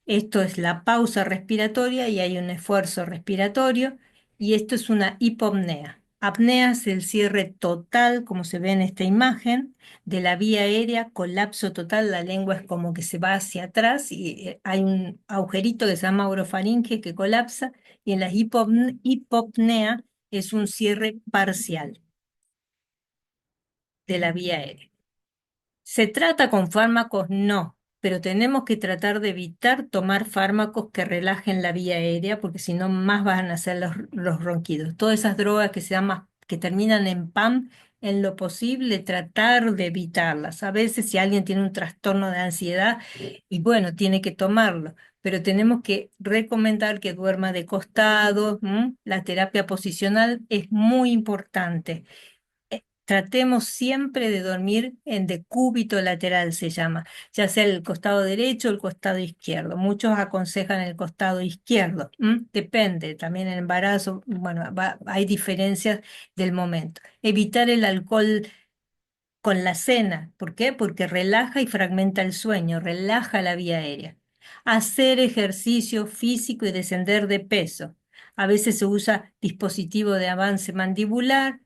esto es la pausa respiratoria y hay un esfuerzo respiratorio, y esto es una hipopnea. Apnea es el cierre total, como se ve en esta imagen, de la vía aérea, colapso total, la lengua es como que se va hacia atrás y hay un agujerito que se llama orofaringe que colapsa, y en la hipopnea es un cierre parcial de la vía aérea. ¿Se trata con fármacos? No, pero tenemos que tratar de evitar tomar fármacos que relajen la vía aérea, porque si no, más van a hacer los ronquidos. Todas esas drogas que terminan en PAM, en lo posible, tratar de evitarlas. A veces, si alguien tiene un trastorno de ansiedad, y bueno, tiene que tomarlo, pero tenemos que recomendar que duerma de costado. La terapia posicional es muy importante. Tratemos siempre de dormir en decúbito lateral, se llama, ya sea el costado derecho o el costado izquierdo. Muchos aconsejan el costado izquierdo. Depende, también en embarazo, bueno, hay diferencias del momento. Evitar el alcohol con la cena. ¿Por qué? Porque relaja y fragmenta el sueño, relaja la vía aérea. Hacer ejercicio físico y descender de peso. A veces se usa dispositivo de avance mandibular,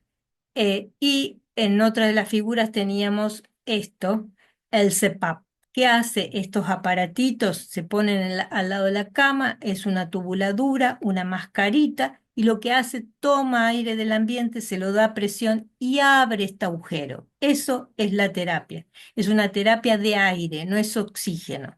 y en otra de las figuras teníamos esto, el CPAP. ¿Qué hace? Estos aparatitos se ponen al lado de la cama, es una tubuladura, una mascarita, y lo que hace, toma aire del ambiente, se lo da presión y abre este agujero. Eso es la terapia. Es una terapia de aire, no es oxígeno.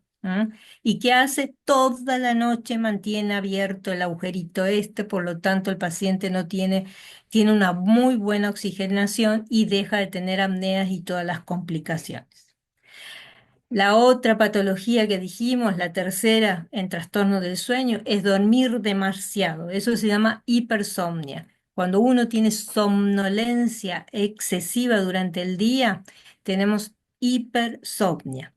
¿Y qué hace? Toda la noche mantiene abierto el agujerito este, por lo tanto el paciente no tiene una muy buena oxigenación y deja de tener apneas y todas las complicaciones. La otra patología que dijimos, la tercera en trastorno del sueño, es dormir demasiado. Eso se llama hipersomnia. Cuando uno tiene somnolencia excesiva durante el día, tenemos hipersomnia.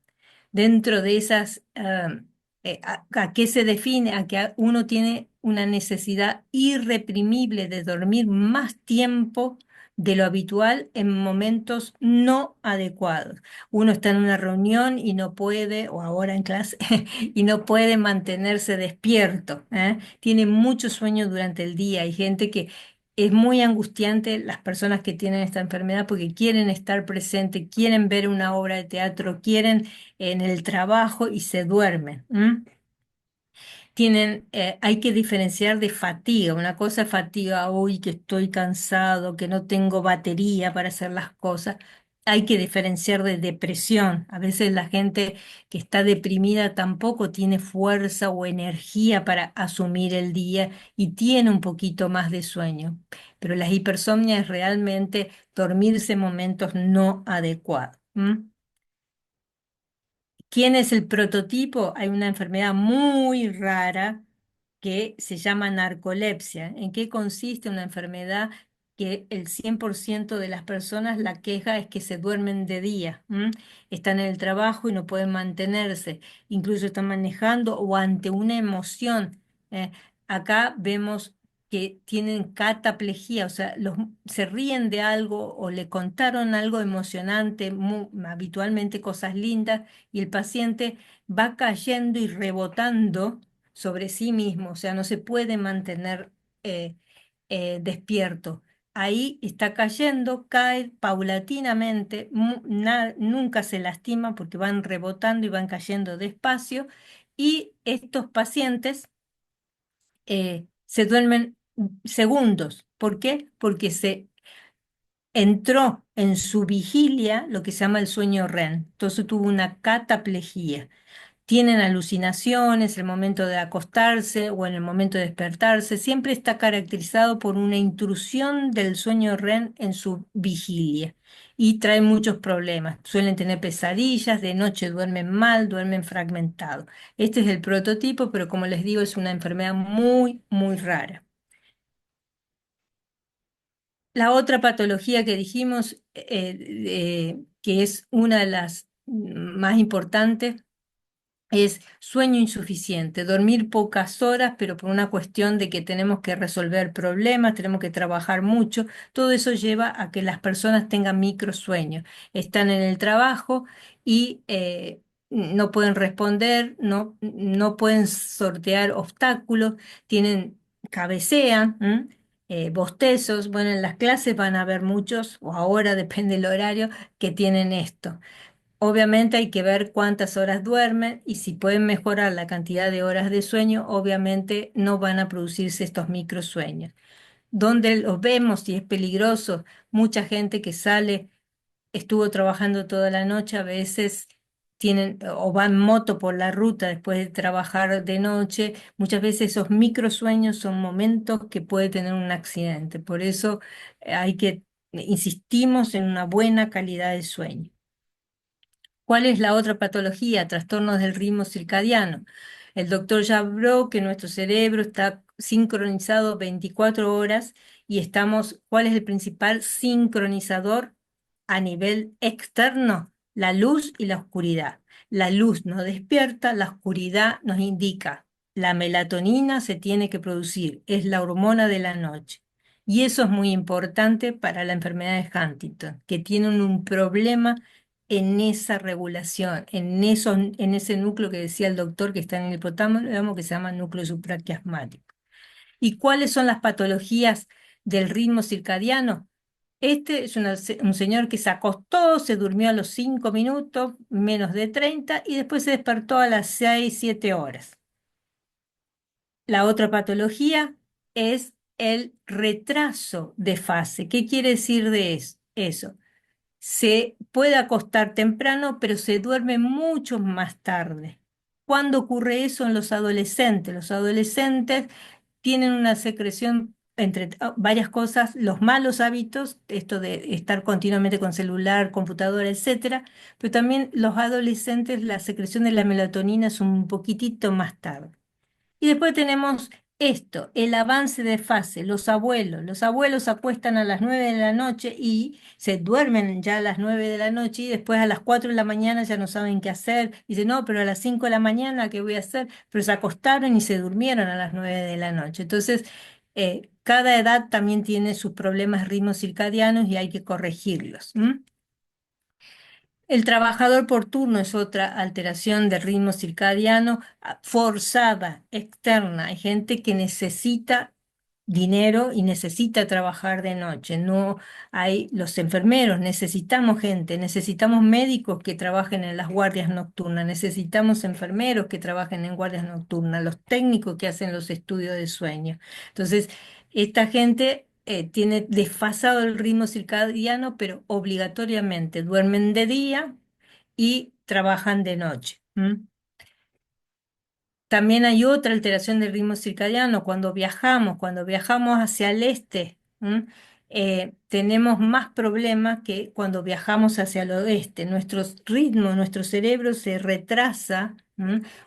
Dentro de esas, ¿a qué se define? A que uno tiene una necesidad irreprimible de dormir más tiempo de lo habitual en momentos no adecuados. Uno está en una reunión y no puede, o ahora en clase, y no puede mantenerse despierto, ¿eh? Tiene mucho sueño durante el día. Hay gente que es muy angustiante las personas que tienen esta enfermedad porque quieren estar presentes, quieren ver una obra de teatro, quieren en el trabajo y se duermen. Hay que diferenciar de fatiga. Una cosa es fatiga, uy, que estoy cansado, que no tengo batería para hacer las cosas. Hay que diferenciar de depresión. A veces la gente que está deprimida tampoco tiene fuerza o energía para asumir el día y tiene un poquito más de sueño. Pero las hipersomnias es realmente dormirse en momentos no adecuados. ¿Quién es el prototipo? Hay una enfermedad muy rara que se llama narcolepsia. ¿En qué consiste una enfermedad que el 100% de las personas la queja es que se duermen de día? Están en el trabajo y no pueden mantenerse, incluso están manejando o ante una emoción. ¿eh? Acá vemos que tienen cataplejía, o sea, se ríen de algo o le contaron algo emocionante, habitualmente cosas lindas, y el paciente va cayendo y rebotando sobre sí mismo, o sea, no se puede mantener eh, despierto. Ahí está cayendo, cae paulatinamente, nunca se lastima porque van rebotando y van cayendo despacio, y estos pacientes se duermen segundos. ¿Por qué? Porque se entró en su vigilia lo que se llama el sueño REM. Entonces tuvo una cataplejía. Tienen alucinaciones en el momento de acostarse o en el momento de despertarse. Siempre está caracterizado por una intrusión del sueño REM en su vigilia y trae muchos problemas. Suelen tener pesadillas, de noche duermen mal, duermen fragmentado. Este es el prototipo, pero como les digo, es una enfermedad muy, muy rara. La otra patología que dijimos, que es una de las más importantes, es sueño insuficiente, dormir pocas horas, pero por una cuestión de que tenemos que resolver problemas, tenemos que trabajar mucho. Todo eso lleva a que las personas tengan microsueños. Están en el trabajo y no pueden responder, no pueden sortear obstáculos, cabecean. Bostezos. Bueno, en las clases van a haber muchos, o ahora depende del horario, que tienen esto. Obviamente hay que ver cuántas horas duermen y si pueden mejorar la cantidad de horas de sueño, obviamente no van a producirse estos microsueños. Donde los vemos y es peligroso, mucha gente que sale, estuvo trabajando toda la noche, a veces tienen o va en moto por la ruta después de trabajar de noche, muchas veces esos microsueños son momentos que puede tener un accidente. Por eso insistimos en una buena calidad de sueño. ¿Cuál es la otra patología? Trastornos del ritmo circadiano. El doctor ya habló que nuestro cerebro está sincronizado 24 horas y ¿cuál es el principal sincronizador a nivel externo? La luz y la oscuridad. La luz nos despierta, la oscuridad nos indica. La melatonina se tiene que producir, es la hormona de la noche. Y eso es muy importante para la enfermedad de Huntington, que tienen un problema en esa regulación, en ese núcleo que decía el doctor que está en el hipotálamo, que se llama núcleo supraquiasmático. ¿Y cuáles son las patologías del ritmo circadiano? Este es un señor que se acostó, se durmió a los 5 minutos, menos de 30, y después se despertó a las 6, 7 horas. La otra patología es el retraso de fase. ¿Qué quiere decir de eso? Se puede acostar temprano, pero se duerme mucho más tarde. ¿Cuándo ocurre eso en los adolescentes? Los adolescentes tienen una secreción entre varias cosas, los malos hábitos, esto de estar continuamente con celular, computadora, etcétera, pero también los adolescentes, la secreción de la melatonina es un poquitito más tarde. Y después tenemos esto, el avance de fase, los abuelos. Los abuelos se acuestan a las 9 de la noche y se duermen ya a las 9 de la noche y después a las 4 de la mañana ya no saben qué hacer. Dicen, no, pero a las 5 de la mañana, ¿qué voy a hacer? Pero se acostaron y se durmieron a las 9 de la noche. Entonces, cada edad también tiene sus problemas ritmos circadianos y hay que corregirlos. El trabajador por turno es otra alteración del ritmo circadiano forzada, externa. Hay gente que necesita dinero y necesita trabajar de noche. No hay los enfermeros, necesitamos gente, necesitamos médicos que trabajen en las guardias nocturnas, necesitamos enfermeros que trabajen en guardias nocturnas, los técnicos que hacen los estudios de sueño. Entonces, esta gente tiene desfasado el ritmo circadiano, pero obligatoriamente duermen de día y trabajan de noche. También hay otra alteración del ritmo circadiano cuando viajamos hacia el este, tenemos más problemas que cuando viajamos hacia el oeste. Nuestro ritmo, nuestro cerebro se retrasa,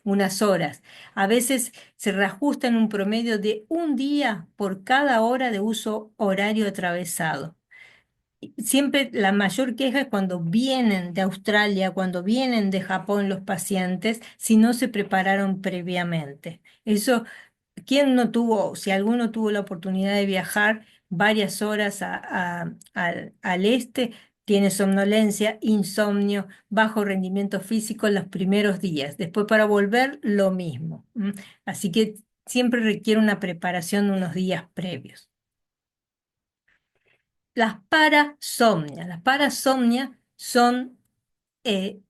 unas horas. A veces se reajusta en un promedio de un día por cada hora de uso horario atravesado. Siempre la mayor queja es cuando vienen de Australia, cuando vienen de Japón los pacientes, si no se prepararon previamente. Eso, ¿quién no tuvo, si alguno tuvo la oportunidad de viajar varias horas al este, tiene somnolencia, insomnio, bajo rendimiento físico en los primeros días? Después para volver, lo mismo. Así que siempre requiere una preparación de unos días previos. Las parasomnias son eh,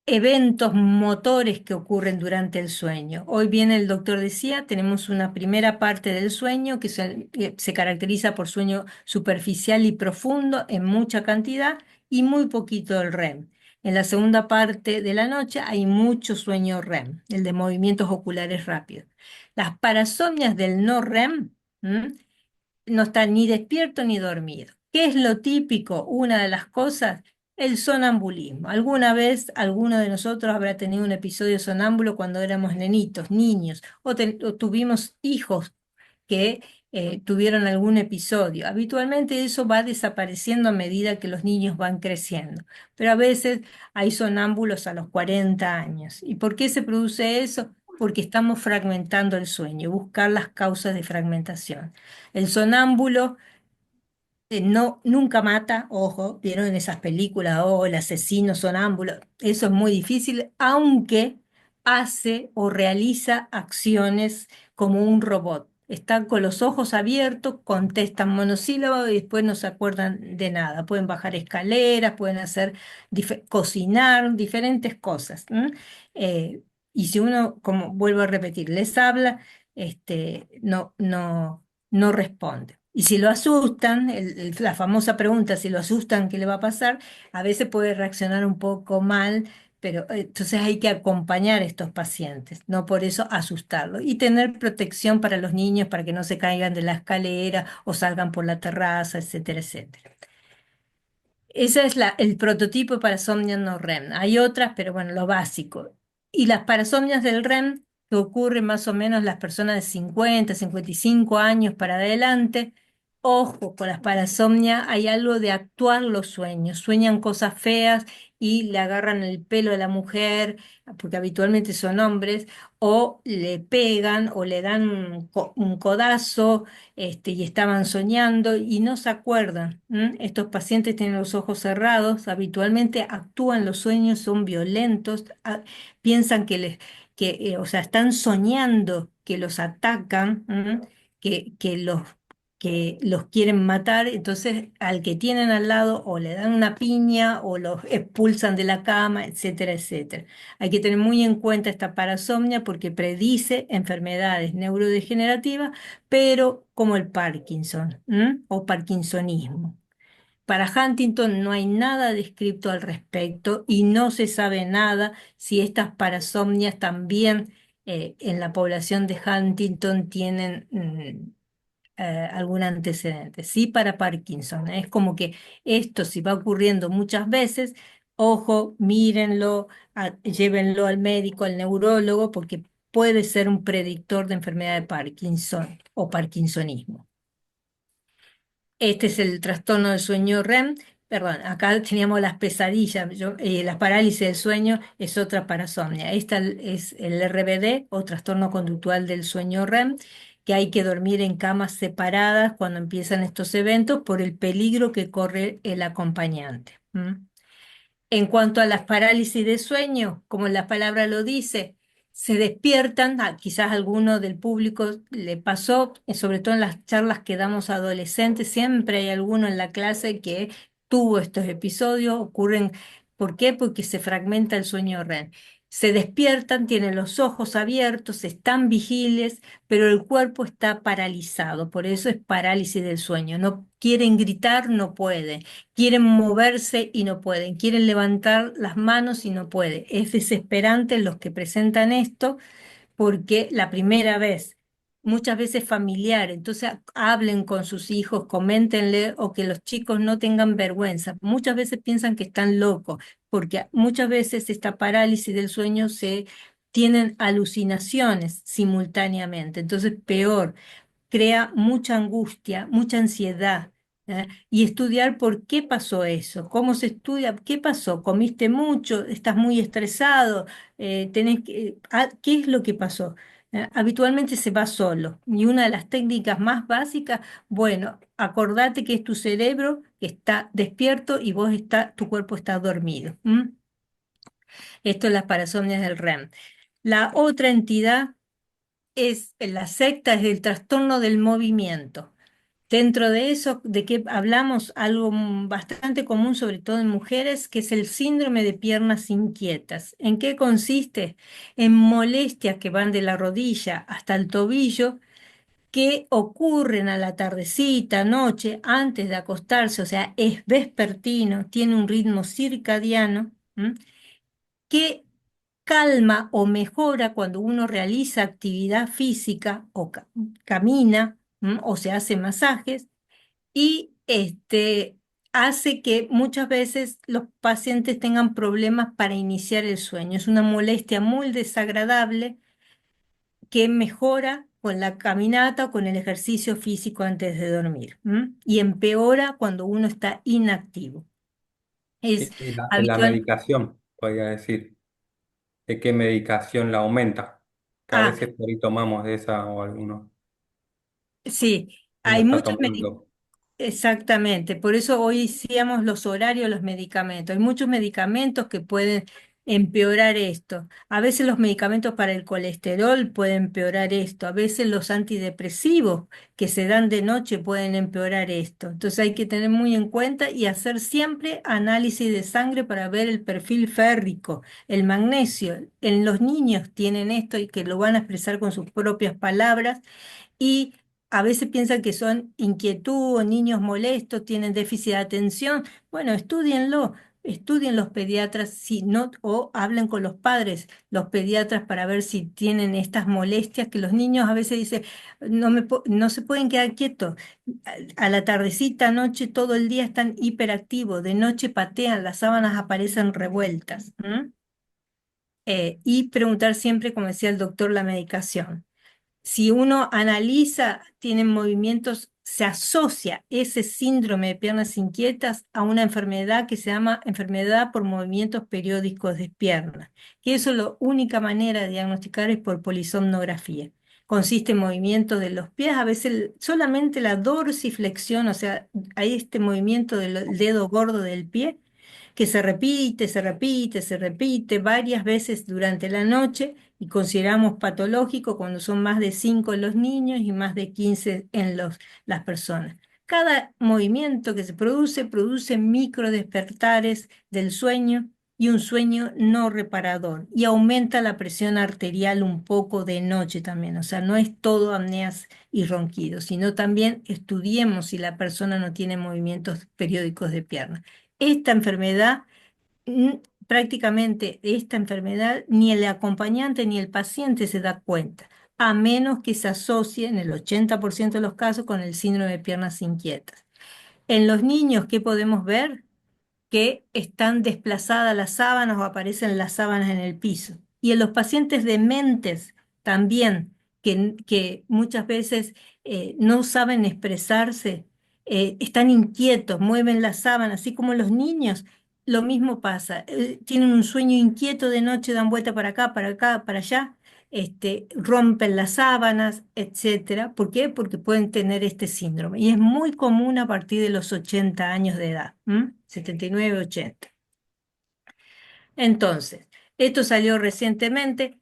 eventos motores que ocurren durante el sueño. Hoy bien el doctor decía, tenemos una primera parte del sueño que se caracteriza por sueño superficial y profundo en mucha cantidad y muy poquito el REM. En la segunda parte de la noche hay mucho sueño REM, el de movimientos oculares rápidos. Las parasomnias del no REM, no está ni despierto ni dormido. ¿Qué es lo típico? Una de las cosas, el sonambulismo. Alguna vez alguno de nosotros habrá tenido un episodio sonámbulo cuando éramos nenitos, niños, o tuvimos hijos que tuvieron algún episodio. Habitualmente eso va desapareciendo a medida que los niños van creciendo, pero a veces hay sonámbulos a los 40 años. ¿Y por qué se produce eso? Porque estamos fragmentando el sueño, buscar las causas de fragmentación. El sonámbulo no, nunca mata, ojo, vieron en esas películas, oh, el asesino sonámbulo, eso es muy difícil, aunque hace o realiza acciones como un robot. Están con los ojos abiertos, contestan monosílabos y después no se acuerdan de nada. Pueden bajar escaleras, pueden hacer, cocinar, diferentes cosas. Y si uno, como vuelvo a repetir, les habla, no responde. Y si lo asustan, la famosa pregunta, si lo asustan, ¿qué le va a pasar? A veces puede reaccionar un poco mal, pero entonces hay que acompañar a estos pacientes, no por eso asustarlos. Y tener protección para los niños para que no se caigan de la escalera o salgan por la terraza, etcétera, etcétera. Ese es el prototipo para parasomnia no REM. Hay otras, pero bueno, lo básico. Y las parasomnias del REM, que ocurren más o menos las personas de 50, 55 años para adelante, ojo con las parasomnias, hay algo de actuar los sueños. Sueñan cosas feas y le agarran el pelo a la mujer, porque habitualmente son hombres, o le pegan o le dan un codazo, y estaban soñando y no se acuerdan. Estos pacientes tienen los ojos cerrados, habitualmente actúan los sueños, son violentos, piensan o sea, están soñando que los atacan, que los quieren matar, entonces al que tienen al lado o le dan una piña o los expulsan de la cama, etcétera, etcétera. Hay que tener muy en cuenta esta parasomnia porque predice enfermedades neurodegenerativas, pero como el Parkinson, o parkinsonismo. Para Huntington no hay nada descrito al respecto y no se sabe nada si estas parasomnias también en la población de Huntington tienen algún antecedente. Sí, para Parkinson, es como que esto si va ocurriendo muchas veces, ojo, mírenlo, llévenlo al médico, al neurólogo, porque puede ser un predictor de enfermedad de Parkinson o parkinsonismo. Este es el trastorno del sueño REM. Perdón, acá teníamos las pesadillas, las parálisis del sueño es otra parasomnia. Esta es el RBD o trastorno conductual del sueño REM, que hay que dormir en camas separadas cuando empiezan estos eventos por el peligro que corre el acompañante. En cuanto a las parálisis de sueño, como la palabra lo dice, se despiertan, quizás a alguno del público le pasó, sobre todo en las charlas que damos a adolescentes, siempre hay alguno en la clase que tuvo estos episodios, ocurren, ¿por qué? Porque se fragmenta el sueño REM. Se despiertan, tienen los ojos abiertos, están vigiles, pero el cuerpo está paralizado, por eso es parálisis del sueño. No quieren gritar, no pueden. Quieren moverse y no pueden, quieren levantar las manos y no pueden. Es desesperante los que presentan esto porque la primera vez, muchas veces familiar, entonces hablen con sus hijos, coméntenle o que los chicos no tengan vergüenza. Muchas veces piensan que están locos porque muchas veces esta parálisis del sueño se tienen alucinaciones simultáneamente, entonces peor crea mucha angustia, mucha ansiedad. Y estudiar por qué pasó eso, cómo se estudia, qué pasó, comiste mucho, estás muy estresado, ¿qué es lo que pasó? Habitualmente se va solo y una de las técnicas más básicas, bueno, acordate que es tu cerebro que está despierto y tu cuerpo está dormido. Esto es las parasomnias del REM. La otra entidad es la secta, es el trastorno del movimiento. Dentro de eso, ¿de qué hablamos? Algo bastante común, sobre todo en mujeres, que es el síndrome de piernas inquietas. ¿En qué consiste? En molestias que van de la rodilla hasta el tobillo, que ocurren a la tardecita, noche, antes de acostarse, o sea, es vespertino, tiene un ritmo circadiano, que calma o mejora cuando uno realiza actividad física o camina, o se hace masajes y hace que muchas veces los pacientes tengan problemas para iniciar el sueño. Es una molestia muy desagradable que mejora con la caminata o con el ejercicio físico antes de dormir, y empeora cuando uno está inactivo. Es La habitual. medicación, podría decir, ¿de qué medicación la aumenta? Que a Ah, veces por ahí tomamos de esa o alguno, sí, uno hay está muchos. tomando. Exactamente, por eso hoy hacíamos los horarios de los medicamentos. Hay muchos medicamentos que pueden empeorar esto. A veces los medicamentos para el colesterol pueden empeorar esto. A veces los antidepresivos que se dan de noche pueden empeorar esto. Entonces hay que tener muy en cuenta y hacer siempre análisis de sangre para ver el perfil férrico, el magnesio. En los niños tienen esto y que lo van a expresar con sus propias palabras y a veces piensan que son inquietud o niños molestos, tienen déficit de atención. Bueno, estudienlo, estudien los pediatras si no, o hablen con los padres, los pediatras para ver si tienen estas molestias que los niños a veces dicen, no se pueden quedar quietos. A la tardecita, noche, todo el día están hiperactivos, de noche patean, las sábanas aparecen revueltas. Y preguntar siempre, como decía el doctor, la medicación. Si uno analiza, tienen movimientos, se asocia ese síndrome de piernas inquietas a una enfermedad que se llama enfermedad por movimientos periódicos de piernas, que eso la única manera de diagnosticar es por polisomnografía. Consiste en movimientos de los pies, a veces solamente la dorsiflexión, o sea, hay este movimiento del dedo gordo del pie que se repite, se repite, se repite varias veces durante la noche y consideramos patológico cuando son más de 5 en los niños y más de 15 en las personas. Cada movimiento que se produce micro despertares del sueño y un sueño no reparador y aumenta la presión arterial un poco de noche también. O sea, no es todo apneas y ronquidos, sino también estudiemos si la persona no tiene movimientos periódicos de pierna. Esta enfermedad, mm, prácticamente esta enfermedad, ni el acompañante ni el paciente se da cuenta, a menos que se asocie en el 80% de los casos con el síndrome de piernas inquietas. En los niños, ¿qué podemos ver? Que están desplazadas las sábanas o aparecen las sábanas en el piso. Y en los pacientes dementes también, que muchas veces no saben expresarse, están inquietos, mueven las sábanas, así como los niños, lo mismo pasa. Tienen un sueño inquieto de noche, dan vuelta para acá, para allá. Rompen las sábanas, etcétera. ¿Por qué? Porque pueden tener este síndrome. Y es muy común a partir de los 80 años de edad, 79, 80. Entonces, esto salió recientemente.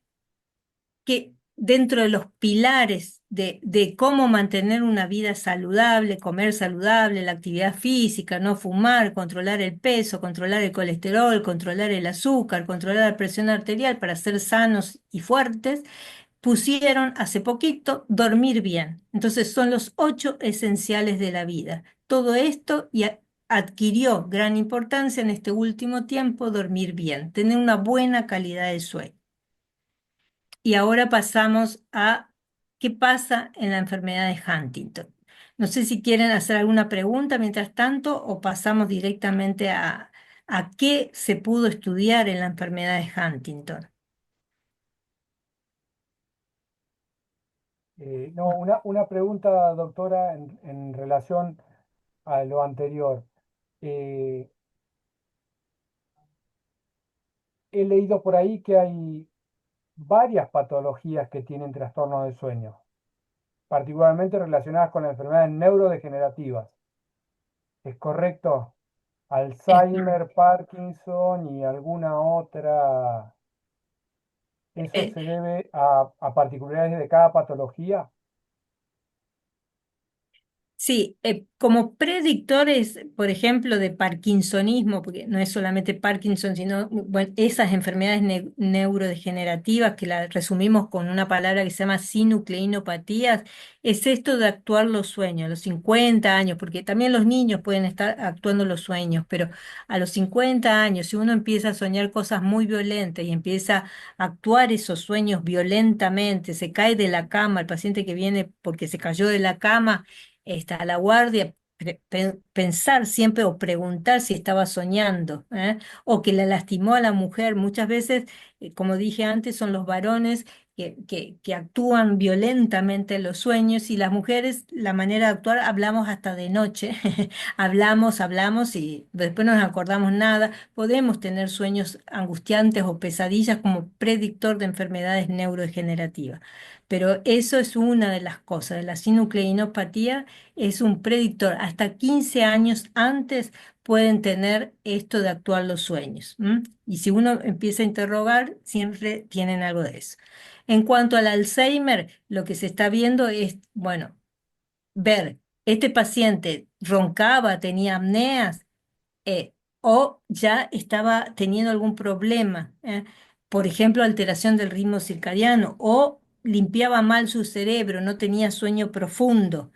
que dentro de los pilares de cómo mantener una vida saludable, comer saludable, la actividad física, no fumar, controlar el peso, controlar el colesterol, controlar el azúcar, controlar la presión arterial para ser sanos y fuertes, pusieron hace poquito dormir bien. Entonces son los 8 esenciales de la vida. Todo esto adquirió gran importancia en este último tiempo, dormir bien, tener una buena calidad de sueño. Y ahora pasamos a qué pasa en la enfermedad de Huntington. No sé si quieren hacer alguna pregunta mientras tanto o pasamos directamente a qué se pudo estudiar en la enfermedad de Huntington. No, una pregunta, doctora, en relación a lo anterior. Eh, He leído por ahí que hay varias patologías que tienen trastornos de sueño, particularmente relacionadas con las enfermedades neurodegenerativas. ¿Es correcto? Este, Alzheimer, Parkinson y alguna otra. ¿Eso eh, se debe a particularidades de cada patología? Sí, como predictores, por ejemplo, de parkinsonismo, porque no es solamente Parkinson, sino bueno, esas enfermedades neurodegenerativas que la resumimos con una palabra que se llama sinucleinopatías, es esto de actuar los sueños, a los 50 años, porque también los niños pueden estar actuando los sueños, pero a los 50 años, si uno empieza a soñar cosas muy violentas y empieza a actuar esos sueños violentamente, se cae de la cama, el paciente que viene porque se cayó de la cama, está a la guardia, pensar siempre o preguntar si estaba soñando, ¿eh? O que la lastimó a la mujer. Muchas veces, como dije antes, son los varones que actúan violentamente en los sueños y las mujeres, la manera de actuar, hablamos hasta de noche, hablamos y después no nos acordamos nada. Podemos tener sueños angustiantes o pesadillas como predictor de enfermedades neurodegenerativas. Pero eso es una de las cosas, de la sinucleinopatía es un predictor. Hasta 15 años antes pueden tener esto de actuar los sueños. ¿M? Y si uno empieza a interrogar, siempre tienen algo de eso. En cuanto al Alzheimer, lo que se está viendo es, bueno, ver, este paciente roncaba, tenía apneas, o ya estaba teniendo algún problema, por ejemplo, alteración del ritmo circadiano, o limpiaba mal su cerebro, no tenía sueño profundo.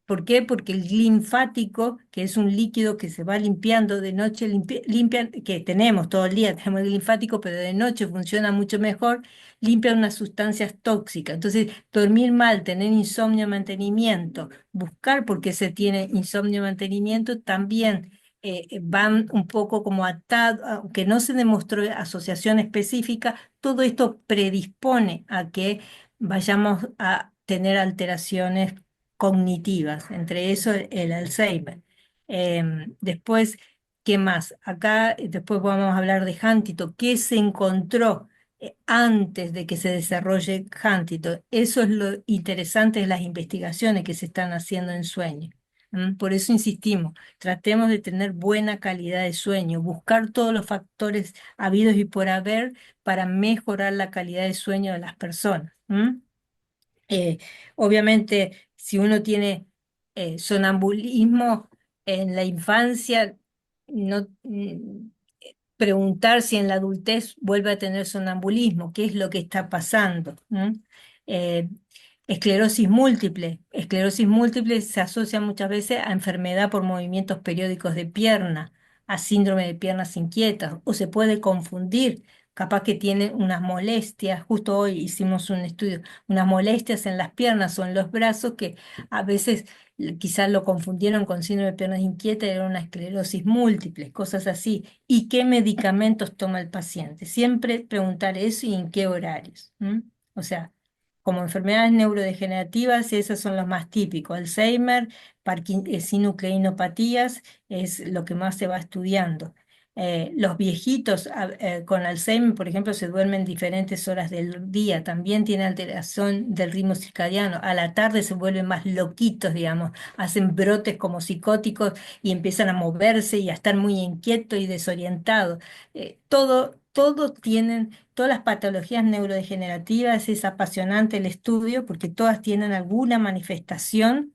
¿Por qué? Porque el linfático, que es un líquido que se va limpiando de noche, limpia, que tenemos todo el día, tenemos el linfático, pero de noche funciona mucho mejor, limpia unas sustancias tóxicas. Entonces, dormir mal, tener insomnio, mantenimiento, buscar por qué se tiene insomnio, mantenimiento, también van un poco como atados, aunque no se demostró asociación específica, todo esto predispone a que vayamos a tener alteraciones cognitivas, entre eso el Alzheimer. Después, ¿qué más? Acá después vamos a hablar de Huntington. ¿Qué se encontró antes de que se desarrolle Huntington? Eso es lo interesante de las investigaciones que se están haciendo en sueño. Por eso insistimos, tratemos de tener buena calidad de sueño, buscar todos los factores habidos y por haber para mejorar la calidad de sueño de las personas. Eh, Obviamente, si uno tiene sonambulismo en la infancia, no preguntar si en la adultez vuelve a tener sonambulismo, qué es lo que está pasando. Eh, Esclerosis múltiple. Esclerosis múltiple se asocia muchas veces a enfermedad por movimientos periódicos de pierna, a síndrome de piernas inquietas, o se puede confundir. Capaz que tiene unas molestias, justo hoy hicimos un estudio, unas molestias en las piernas o en los brazos que a veces quizás lo confundieron con síndrome de piernas inquietas y era una esclerosis múltiple, cosas así. ¿Y qué medicamentos toma el paciente? Siempre preguntar eso y en qué horarios. O sea, como enfermedades neurodegenerativas, esas son los más típicos. Alzheimer, sinucleinopatías, es lo que más se va estudiando. Los viejitos con Alzheimer, por ejemplo, se duermen diferentes horas del día, también tienen alteración del ritmo circadiano. A la tarde se vuelven más loquitos, digamos, hacen brotes como psicóticos y empiezan a moverse y a estar muy inquietos y desorientados. Todo todas las patologías neurodegenerativas, es apasionante el estudio porque todas tienen alguna manifestación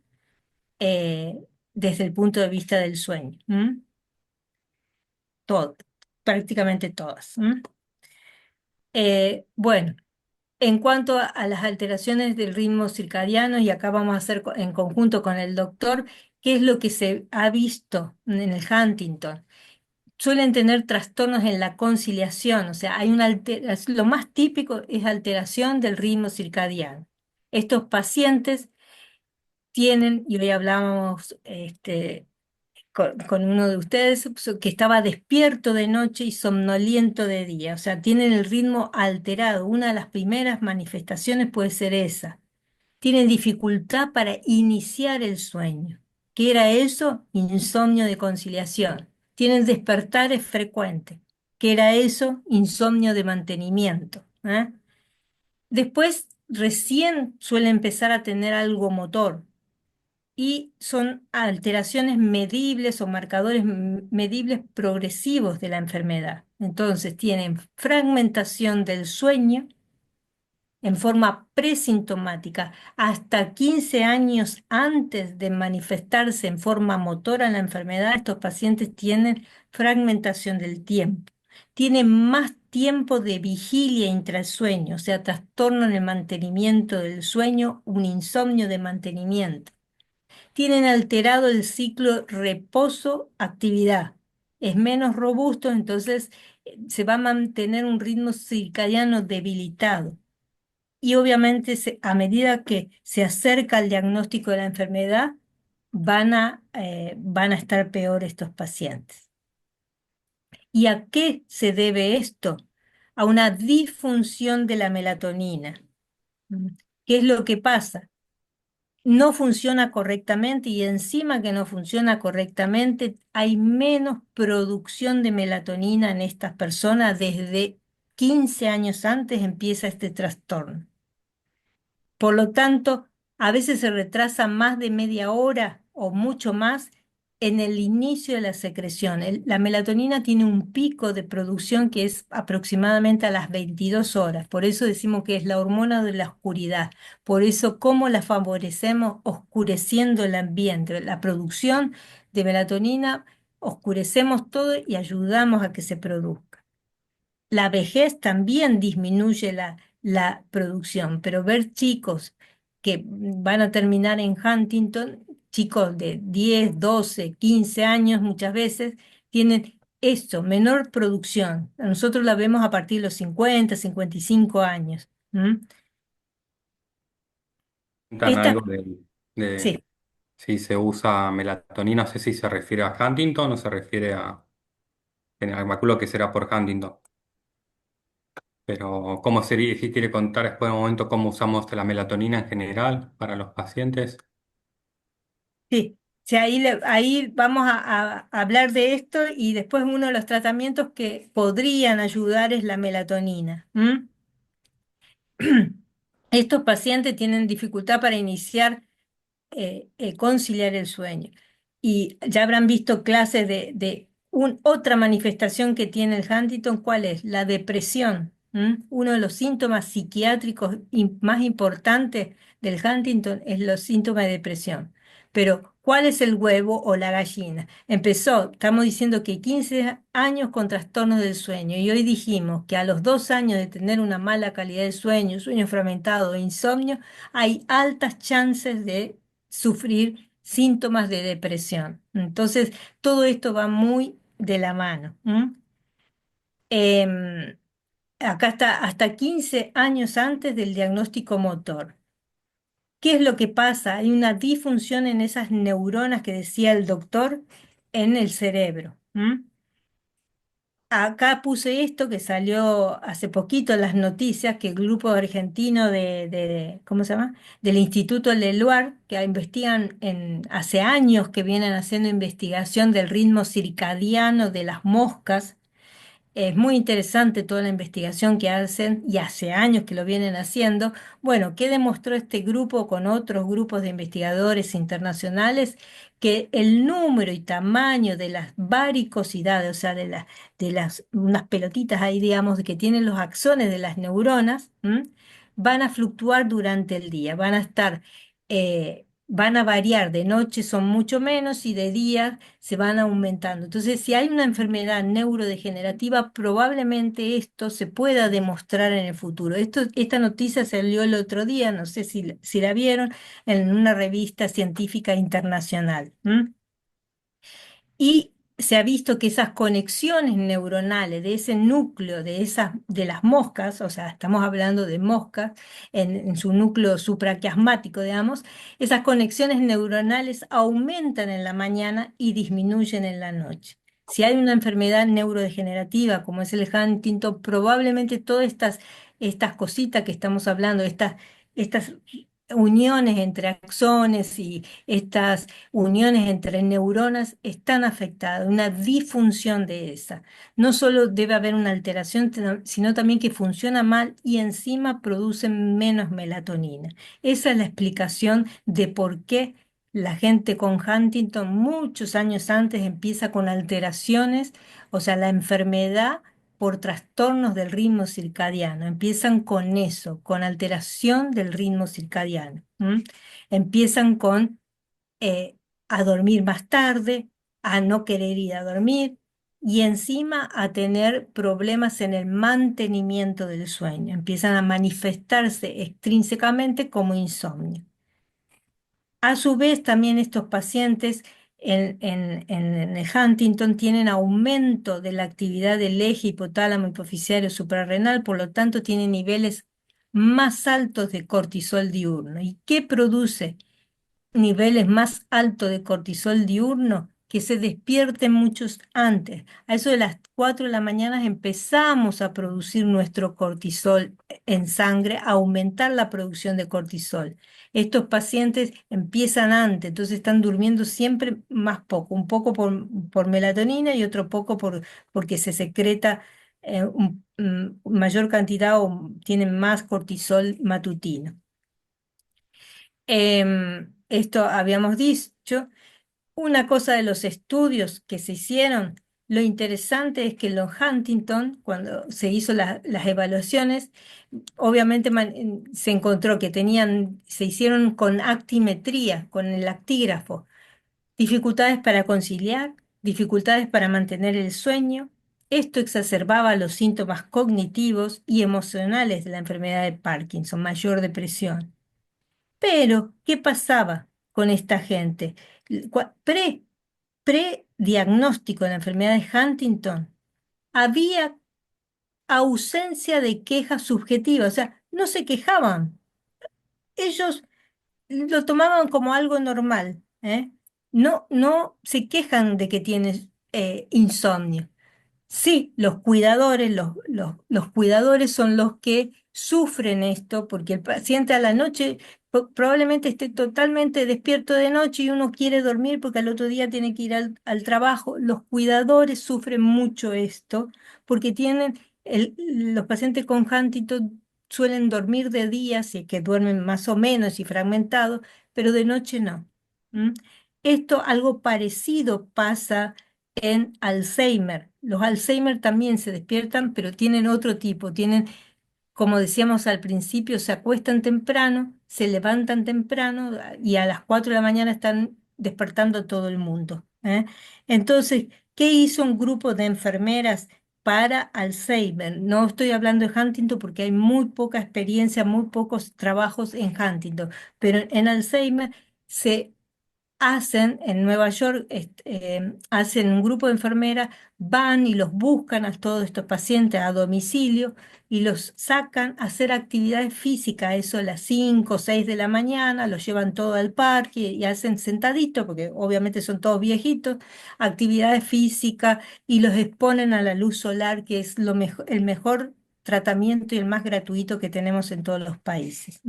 eh, desde el punto de vista del sueño. Todas, prácticamente todas. Bueno, en cuanto a las alteraciones del ritmo circadiano, y acá vamos a hacer en conjunto con el doctor, ¿qué es lo que se ha visto en el Huntington? Suelen tener trastornos en la conciliación, o sea, hay una lo más típico es alteración del ritmo circadiano. Estos pacientes tienen, y hoy hablábamos con uno de ustedes que estaba despierto de noche y somnoliento de día, o sea, tienen el ritmo alterado. Una de las primeras manifestaciones puede ser esa. Tienen dificultad para iniciar el sueño. ¿Qué era eso? Insomnio de conciliación. Tienen despertares frecuentes. ¿Qué era eso? Insomnio de mantenimiento. Después, recién suele empezar a tener algo motor y son alteraciones medibles o marcadores medibles progresivos de la enfermedad. Entonces, tienen fragmentación del sueño en forma presintomática, hasta 15 años antes de manifestarse en forma motora la enfermedad, estos pacientes tienen fragmentación del tiempo. Tienen más tiempo de vigilia intrasueño, o sea, trastorno en el mantenimiento del sueño, un insomnio de mantenimiento. Tienen alterado el ciclo reposo-actividad. Es menos robusto, entonces se va a mantener un ritmo circadiano debilitado. Y obviamente a medida que se acerca el diagnóstico de la enfermedad, van a estar peor estos pacientes. ¿Y a qué se debe esto? A una disfunción de la melatonina. Mm. ¿Qué es lo que pasa? No funciona correctamente y encima que no funciona correctamente, hay menos producción de melatonina en estas personas. Desde 15 años antes empieza este trastorno. Por lo tanto, a veces se retrasa más de media hora o mucho más en el inicio de la secreción. La melatonina tiene un pico de producción que es aproximadamente a las 22 horas. Por eso decimos que es la hormona de la oscuridad. Por eso, ¿cómo la favorecemos? Oscureciendo el ambiente. La producción de melatonina, oscurecemos todo y ayudamos a que se produzca. La vejez también disminuye la producción, pero ver chicos que van a terminar en Huntington, chicos de 10, 12, 15 años muchas veces, tienen esto, menor producción. Nosotros la vemos a partir de los 50, 55 años. Cuentan Esta, algo de sí. si se usa melatonina, no sé si se refiere a Huntington o se refiere me calculo que será por Huntington. Pero, ¿cómo sería? Si quiere contar después de un momento cómo usamos la melatonina en general para los pacientes. Sí, sí, ahí vamos a hablar de esto y después uno de los tratamientos que podrían ayudar es la melatonina. Estos pacientes tienen dificultad para iniciar, conciliar el sueño. Y ya habrán visto clases de otra manifestación que tiene el Huntington. ¿Cuál es? La depresión. Uno de los síntomas psiquiátricos más importantes del Huntington es los síntomas de depresión. Pero, ¿cuál es el huevo o la gallina? Estamos diciendo que 15 años con trastornos del sueño y hoy dijimos que a los 2 años de tener una mala calidad de sueño fragmentado e insomnio, hay altas chances de sufrir síntomas de depresión. Entonces, todo esto va muy de la mano. Em, Acá está hasta 15 años antes del diagnóstico motor. ¿Qué es lo que pasa? Hay una disfunción en esas neuronas que decía el doctor en el cerebro. Acá puse esto que salió hace poquito en las noticias, que el grupo argentino ¿cómo se llama? Del Instituto Leluar, que investigan hace años que vienen haciendo investigación del ritmo circadiano de las moscas, Es muy interesante toda la investigación que hacen y hace años que lo vienen haciendo. Bueno, ¿qué demostró este grupo con otros grupos de investigadores internacionales? Que el número y tamaño de las varicosidades, o sea, unas pelotitas ahí, digamos, que tienen los axones de las neuronas, ¿m? Van a fluctuar durante el día, van a variar, de noche son mucho menos y de día se van aumentando. Entonces, si hay una enfermedad neurodegenerativa, probablemente esto se pueda demostrar en el futuro. Esta noticia salió el otro día, no sé si la vieron, en una revista científica internacional. ¿M? Y se ha visto que esas conexiones neuronales de ese núcleo, de las moscas, o sea, estamos hablando de moscas en su núcleo supraquiasmático, digamos, esas conexiones neuronales aumentan en la mañana y disminuyen en la noche. Si hay una enfermedad neurodegenerativa como es el Huntington, probablemente todas estas cositas que estamos hablando, estas uniones entre axones y estas uniones entre neuronas están afectadas, una disfunción de esa. No solo debe haber una alteración, sino también que funciona mal y encima produce menos melatonina. Esa es la explicación de por qué la gente con Huntington muchos años antes empieza con alteraciones, o sea, la enfermedad por trastornos del ritmo circadiano. Empiezan con eso, con alteración del ritmo circadiano. ¿M? Empiezan con a dormir más tarde, a no querer ir a dormir y encima a tener problemas en el mantenimiento del sueño. Empiezan a manifestarse extrínsecamente como insomnio. A su vez, también estos pacientes en el Huntington tienen aumento de la actividad del eje hipotálamo hipoficiario suprarrenal, por lo tanto tienen niveles más altos de cortisol diurno. ¿Y qué produce niveles más altos de cortisol diurno? Que se despierten muchos antes. A eso de las 4 de la mañana empezamos a producir nuestro cortisol en sangre, a aumentar la producción de cortisol. Estos pacientes empiezan antes, entonces están durmiendo siempre más poco, un poco por melatonina y otro poco porque se secreta mayor cantidad o tienen más cortisol matutino. Esto habíamos dicho. Una cosa de los estudios que se hicieron, lo interesante es que en los Huntington, cuando se hizo las evaluaciones, obviamente se encontró que se hicieron con actimetría, con el actígrafo, dificultades para conciliar, dificultades para mantener el sueño. Esto exacerbaba los síntomas cognitivos y emocionales de la enfermedad de Parkinson, mayor depresión. Pero, ¿qué pasaba con esta gente? Prediagnóstico de la enfermedad de Huntington, había ausencia de queja subjetiva, o sea, no se quejaban. Ellos lo tomaban como algo normal, ¿eh? No se quejan de que tienes insomnio. Sí, los cuidadores son los que sufren esto, porque el paciente a la noche probablemente esté totalmente despierto de noche y uno quiere dormir porque al otro día tiene que ir al trabajo. Los cuidadores sufren mucho esto porque los pacientes con Huntington suelen dormir de día, si es que duermen más o menos y fragmentados, pero de noche no. ¿M? Esto, algo parecido pasa en Alzheimer. Los Alzheimer también se despiertan, pero tienen otro tipo. Como decíamos al principio, se acuestan temprano, se levantan temprano y a las 4 de la mañana están despertando a todo el mundo. ¿Eh? Entonces, ¿qué hizo un grupo de enfermeras para Alzheimer? No estoy hablando de Huntington porque hay muy poca experiencia, muy pocos trabajos en Huntington, pero en Alzheimer se hacen en Nueva York, hacen un grupo de enfermeras, van y los buscan a todos estos pacientes a domicilio y los sacan a hacer actividades físicas, eso a las 5 o 6 de la mañana, los llevan todo al parque y hacen sentaditos, porque obviamente son todos viejitos, actividades físicas y los exponen a la luz solar, que es el mejor tratamiento y el más gratuito que tenemos en todos los países.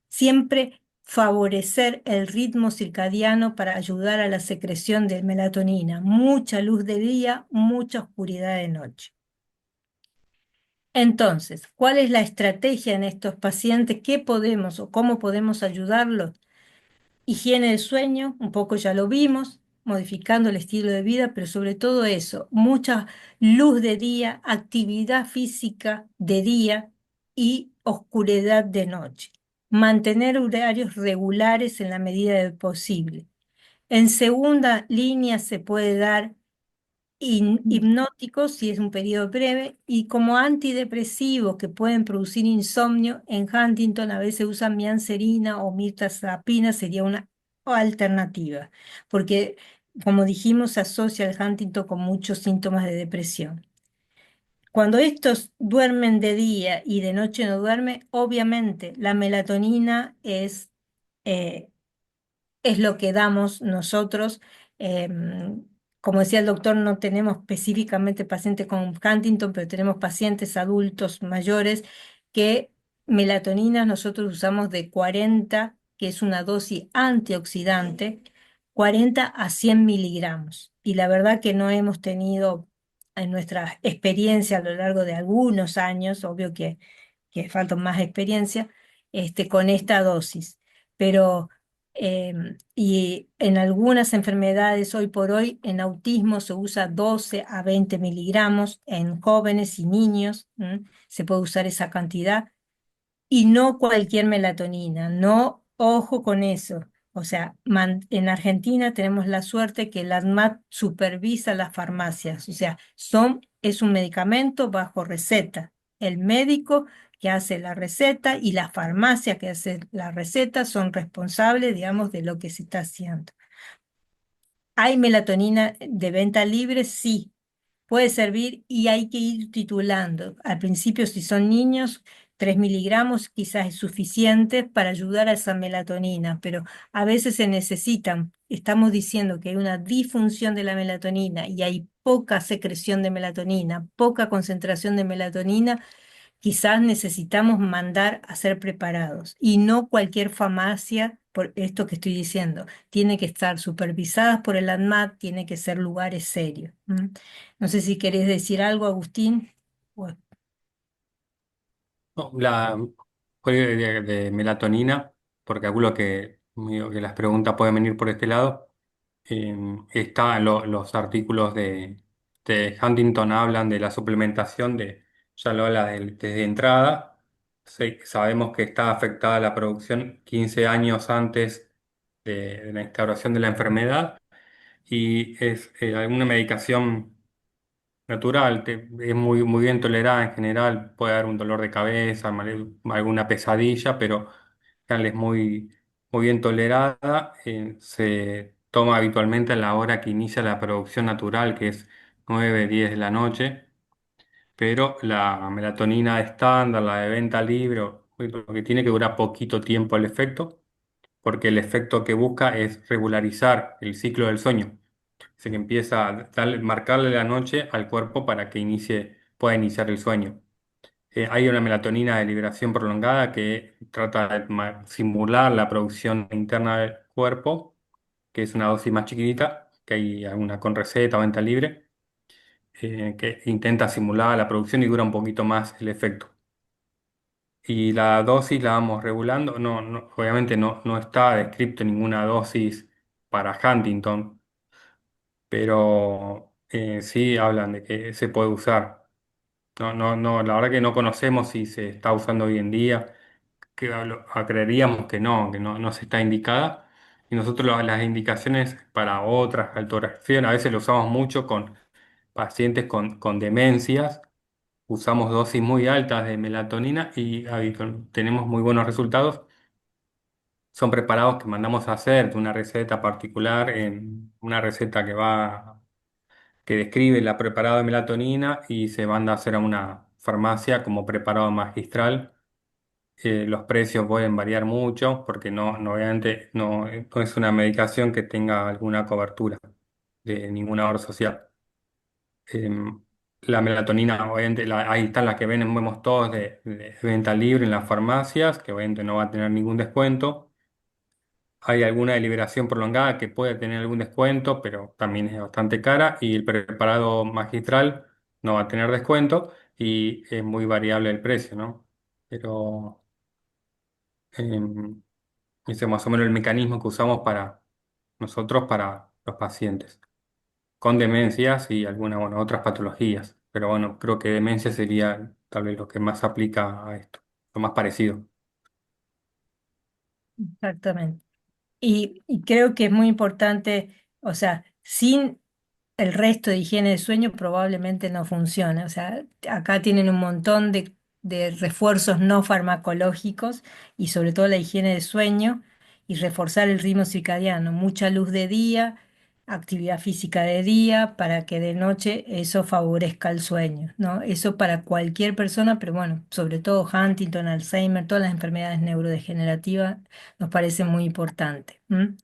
Siempre favorecer el ritmo circadiano para ayudar a la secreción de melatonina. Mucha luz de día, mucha oscuridad de noche. Entonces, ¿cuál es la estrategia en estos pacientes? ¿Qué podemos o cómo podemos ayudarlos? Higiene del sueño, un poco ya lo vimos, modificando el estilo de vida, pero sobre todo eso, mucha luz de día, actividad física de día y oscuridad de noche. Mantener horarios regulares en la medida de posible. En segunda línea se puede dar hipnóticos si es un periodo breve y como antidepresivos que pueden producir insomnio, en Huntington a veces usan mianserina o mirtazapina, sería una alternativa, porque como dijimos se asocia el Huntington con muchos síntomas de depresión. Cuando estos duermen de día y de noche no duermen, obviamente la melatonina eh, es lo que damos nosotros. Como decía el doctor, no tenemos específicamente pacientes con Huntington, pero tenemos pacientes adultos mayores que melatonina nosotros usamos de 40, que es una dosis antioxidante, 40 a 100 miligramos. Y la verdad que no hemos tenido en nuestra experiencia a lo largo de algunos años, obvio que falta más experiencia, con esta dosis. Pero y en algunas enfermedades, hoy por hoy, en autismo se usa 12 a 20 miligramos, en jóvenes y niños, se puede usar esa cantidad, y no cualquier melatonina, no, ojo con eso. O sea, en Argentina tenemos la suerte que la ANMAT supervisa las farmacias, o sea, es un medicamento bajo receta. El médico que hace la receta y la farmacia que hace la receta son responsables, digamos, de lo que se está haciendo. ¿Hay melatonina de venta libre? Sí, puede servir y hay que ir titulando. Al principio, si son niños, 3 miligramos quizás es suficiente para ayudar a esa melatonina, pero a veces se necesitan. Estamos diciendo que hay una disfunción de la melatonina y hay poca secreción de melatonina, poca concentración de melatonina. Quizás necesitamos mandar a ser preparados y no cualquier farmacia, por esto que estoy diciendo, tiene que estar supervisadas por el ANMAT, tiene que ser lugares serios. No sé si querés decir algo, Agustín. Bueno, No, fue de melatonina, porque calculo que, medio que las preguntas pueden venir por este lado. Los artículos de Huntington hablan de la suplementación ya lo habla desde entrada. Sabemos que está afectada la producción 15 años antes de la instauración de la enfermedad y es alguna medicación natural, es muy bien tolerada en general, puede dar un dolor de cabeza, alguna pesadilla, pero en general es muy bien tolerada. Se toma habitualmente a la hora que inicia la producción natural, que es 9 10 de la noche, pero la melatonina estándar, la de venta libre, lo que tiene que durar poquito tiempo el efecto, porque el efecto que busca es regularizar el ciclo del sueño. Así que empieza a marcarle la noche al cuerpo para que pueda iniciar el sueño. Hay una melatonina de liberación prolongada que trata de simular la producción interna del cuerpo, que es una dosis más chiquitita, que hay alguna con receta o venta libre, que intenta simular la producción y dura un poquito más el efecto. Y la dosis la vamos regulando. Obviamente no está descrito ninguna dosis para Huntington, pero sí hablan de que se puede usar. No, la verdad que no conocemos si se está usando hoy en día, creeríamos que no se está indicada. Y nosotros las indicaciones para otras alteraciones, a veces lo usamos mucho con pacientes con demencias, usamos dosis muy altas de melatonina y tenemos muy buenos resultados. Son preparados que mandamos a hacer de una receta particular, en una receta que describe la preparado de melatonina y se manda a hacer a una farmacia como preparado magistral. Los precios pueden variar mucho porque obviamente no es una medicación que tenga alguna cobertura de ninguna obra social. Em, la melatonina, obviamente, ahí están las que vemos todos de venta libre en las farmacias, que obviamente no va a tener ningún descuento. Hay alguna de liberación prolongada que puede tener algún descuento, pero también es bastante cara. Y el preparado magistral no va a tener descuento. y es muy variable el precio, ¿no? Pero em, ese es más o menos el mecanismo que usamos para nosotros, para los pacientes, con demencias y algunas, bueno, otras patologías. Pero bueno, creo que demencia sería tal vez lo que más aplica a esto, lo más parecido. Exactamente. Y creo que es muy importante, o sea, sin el resto de higiene de sueño probablemente no funcione. O sea, acá tienen un montón de refuerzos no farmacológicos y sobre todo la higiene de sueño y reforzar el ritmo circadiano, mucha luz de día, actividad física de día para que de noche eso favorezca el sueño, ¿no? Eso para cualquier persona, pero bueno, sobre todo Huntington, Alzheimer, todas las enfermedades neurodegenerativas nos parece muy importante. ¿M?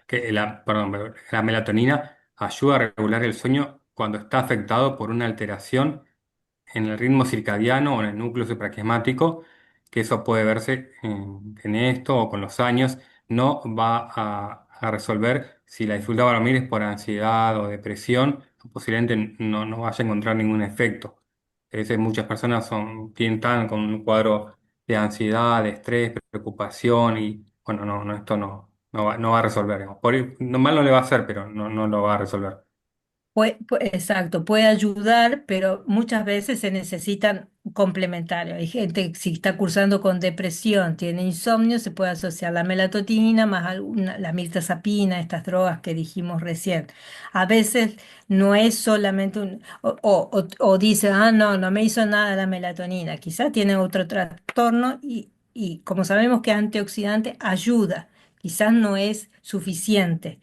Perdón, pero la melatonina ayuda a regular el sueño cuando está afectado por una alteración en el ritmo circadiano o en el núcleo supraquiasmático, que eso puede verse en esto o con los años, no va a resolver si la dificultad para dormir es por ansiedad o depresión, posiblemente no vaya a encontrar ningún efecto. A veces muchas personas están con un cuadro de ansiedad, de estrés, preocupación y bueno, esto no va a resolver. Digamos. Mal no le va a hacer, pero no lo va a resolver. Exacto, puede ayudar, pero muchas veces se necesitan complementarios. Hay gente que si está cursando con depresión, tiene insomnio, se puede asociar la melatonina más la mirtazapina, estas drogas que dijimos recién. A veces no es solamente o dice, ah, no me hizo nada la melatonina. Quizá tiene otro trastorno y como sabemos que antioxidante ayuda, quizás no es suficiente,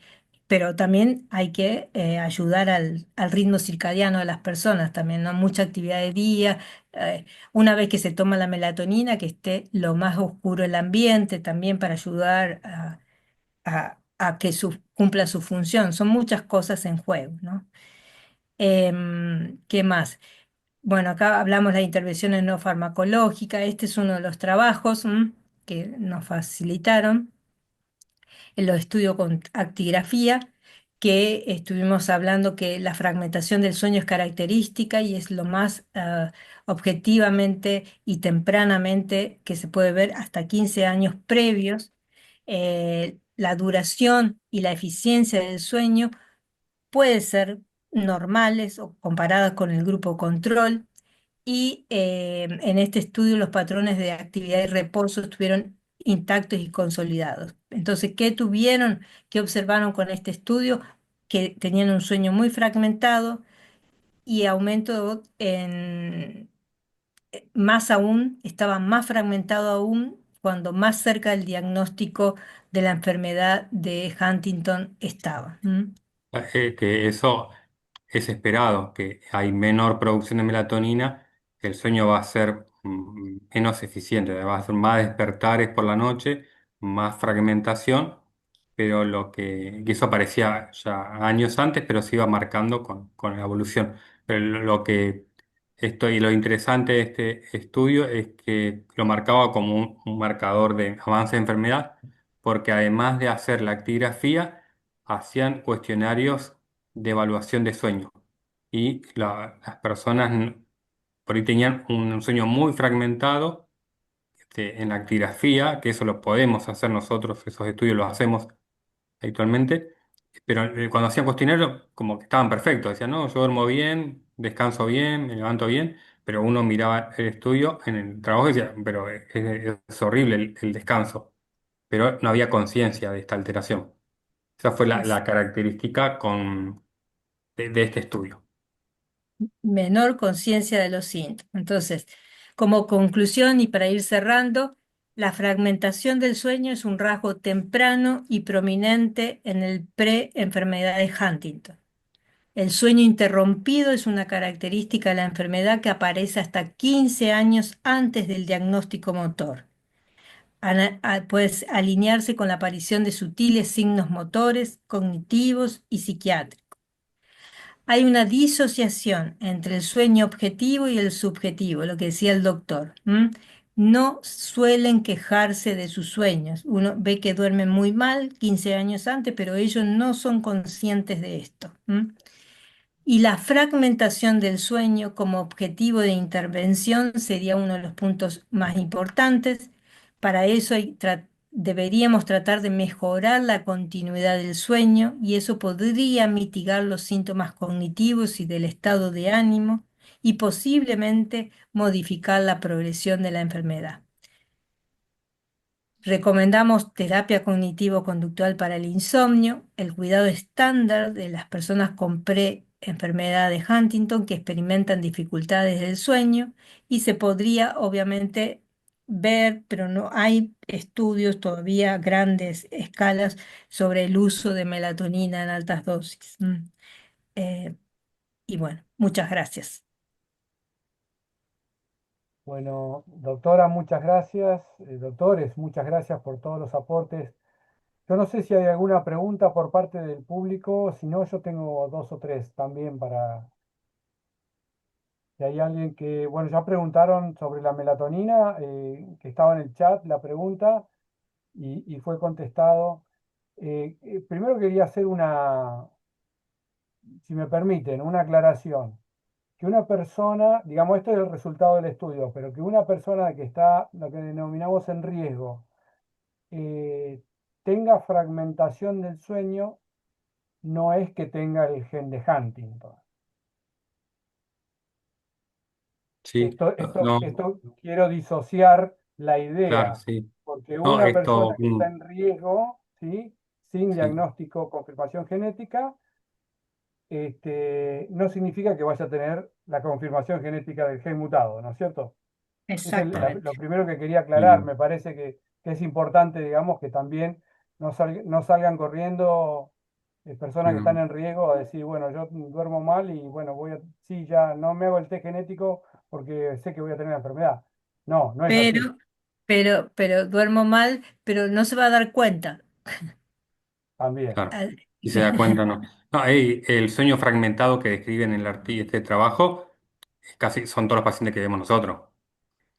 pero también hay que ayudar al ritmo circadiano de las personas también, ¿no? Mucha actividad de día, una vez que se toma la melatonina, que esté lo más oscuro el ambiente también para ayudar a que cumpla su función. Son muchas cosas en juego, ¿no? ¿Qué más? Bueno, acá hablamos de las intervenciones no farmacológicas. Este es uno de los trabajos que nos facilitaron en los estudios con actigrafía, que estuvimos hablando que la fragmentación del sueño es característica y es lo más objetivamente y tempranamente que se puede ver hasta 15 años previos. La duración y la eficiencia del sueño puede ser normales o comparadas con el grupo control y en este estudio los patrones de actividad y reposo estuvieron intactos y consolidados. Entonces, ¿qué tuvieron? ¿Qué observaron con este estudio? Que tenían un sueño muy fragmentado y aumento más aún, estaba más fragmentado aún cuando más cerca del diagnóstico de la enfermedad de Huntington estaba. ¿M? Que eso es esperado, que hay menor producción de melatonina, que el sueño va a ser menos eficiente, va a ser más despertares por la noche, más fragmentación, pero que eso aparecía ya años antes, pero se iba marcando con la evolución. Pero lo interesante de este estudio es que lo marcaba como un marcador de avance de enfermedad, porque además de hacer la actigrafía, hacían cuestionarios de evaluación de sueño y las personas por ahí tenían un sueño muy fragmentado en la actigrafía, que eso lo podemos hacer nosotros, esos estudios los hacemos habitualmente, pero cuando hacían cuestionarios como que estaban perfectos, decían, no, yo duermo bien, descanso bien, me levanto bien, pero uno miraba el estudio en el trabajo y decía, pero es horrible el descanso, pero no había conciencia de esta alteración. Esa fue Es la característica de este estudio. menor conciencia de los síntomas. Entonces, como conclusión y para ir cerrando, la fragmentación del sueño es un rasgo temprano y prominente en el pre-enfermedad de Huntington. El sueño interrumpido es una característica de la enfermedad que aparece hasta 15 años antes del diagnóstico motor. Puede alinearse con la aparición de sutiles signos motores, cognitivos y psiquiátricos. Hay una disociación entre el sueño objetivo y el subjetivo, lo que decía el doctor. No suelen quejarse de sus sueños. Uno ve que duermen muy mal 15 años antes, pero ellos no son conscientes de esto. Y la fragmentación del sueño como objetivo de intervención sería uno de los puntos más importantes. Para eso deberíamos tratar de mejorar la continuidad del sueño y eso podría mitigar los síntomas cognitivos y del estado de ánimo y posiblemente modificar la progresión de la enfermedad. Recomendamos terapia cognitivo-conductual para el insomnio, el cuidado estándar de las personas con pre-enfermedad de Huntington que experimentan dificultades del sueño y se podría obviamente ver, pero no hay estudios todavía a grandes escalas sobre el uso de melatonina en altas dosis. Eh, y bueno, muchas gracias. Bueno, doctora, muchas gracias. Doctores, muchas gracias por todos los aportes. Yo no sé si hay alguna pregunta por parte del público, si no, yo tengo dos o tres también para... Si hay alguien que, bueno, ya preguntaron sobre la melatonina, que estaba en el chat la pregunta y fue contestado. Primero quería hacer una, si me permiten, una aclaración. Que una persona, digamos, esto es el resultado del estudio, pero que una persona que está, lo que denominamos en riesgo, eh, tenga fragmentación del sueño, no es que tenga el gen de Huntington. Sí, no, Esto quiero disociar la claro, idea, sí. porque No, una persona esto, que está en riesgo, ¿sí? Sin sí, diagnóstico o confirmación genética, no significa que vaya a tener la confirmación genética del gen mutado, ¿no es cierto? Eso es claro. lo primero que quería aclarar. Y, Me parece que es importante, digamos, que también no salgan corriendo personas que están mm, en riesgo a decir, bueno, yo duermo mal y bueno, sí, ya no me hago el test genético porque sé que voy a tener la enfermedad. No, no es así. Pero, pero duermo mal, pero no se va a dar cuenta. También. claro. Y se da cuenta, ¿no? No, el sueño fragmentado que describen en este trabajo, casi son todos los pacientes que vemos nosotros.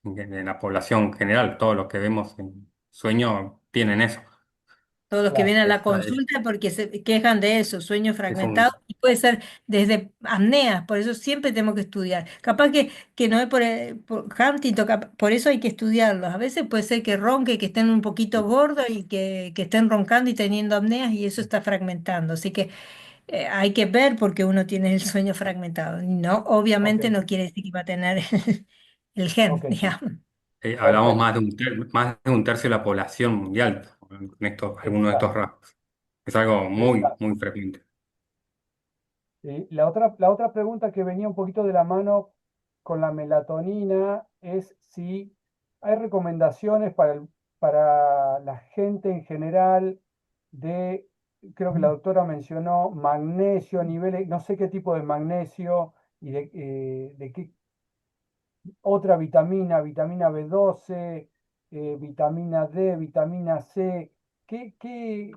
En la población general, todos los que vemos en sueño tienen eso. Todos los que Claro. vienen a la Es, consulta porque se quejan de eso, sueño es fragmentado, un, y puede ser desde apneas, por eso siempre tenemos que estudiar. Capaz que no es por Huntington, por eso hay que estudiarlos. A veces puede ser que ronque, que estén un poquito gordos y que estén roncando y teniendo apneas y eso está fragmentando. Así que hay que ver por qué uno tiene el sueño fragmentado. Y no, Ok, obviamente no quiere decir que va a tener el gen, ok, digamos. hablamos perfecto. más de un tercio de la población mundial con algunos de estos Exacto, rasgos. Es algo muy, exacto. muy frecuente. La otra pregunta que venía un poquito de la mano con la melatonina es si hay recomendaciones para la gente en general de, creo que la doctora mencionó magnesio, niveles, no sé qué tipo de magnesio y de qué otra vitamina, vitamina B12, vitamina D, vitamina C. ¿Qué, qué,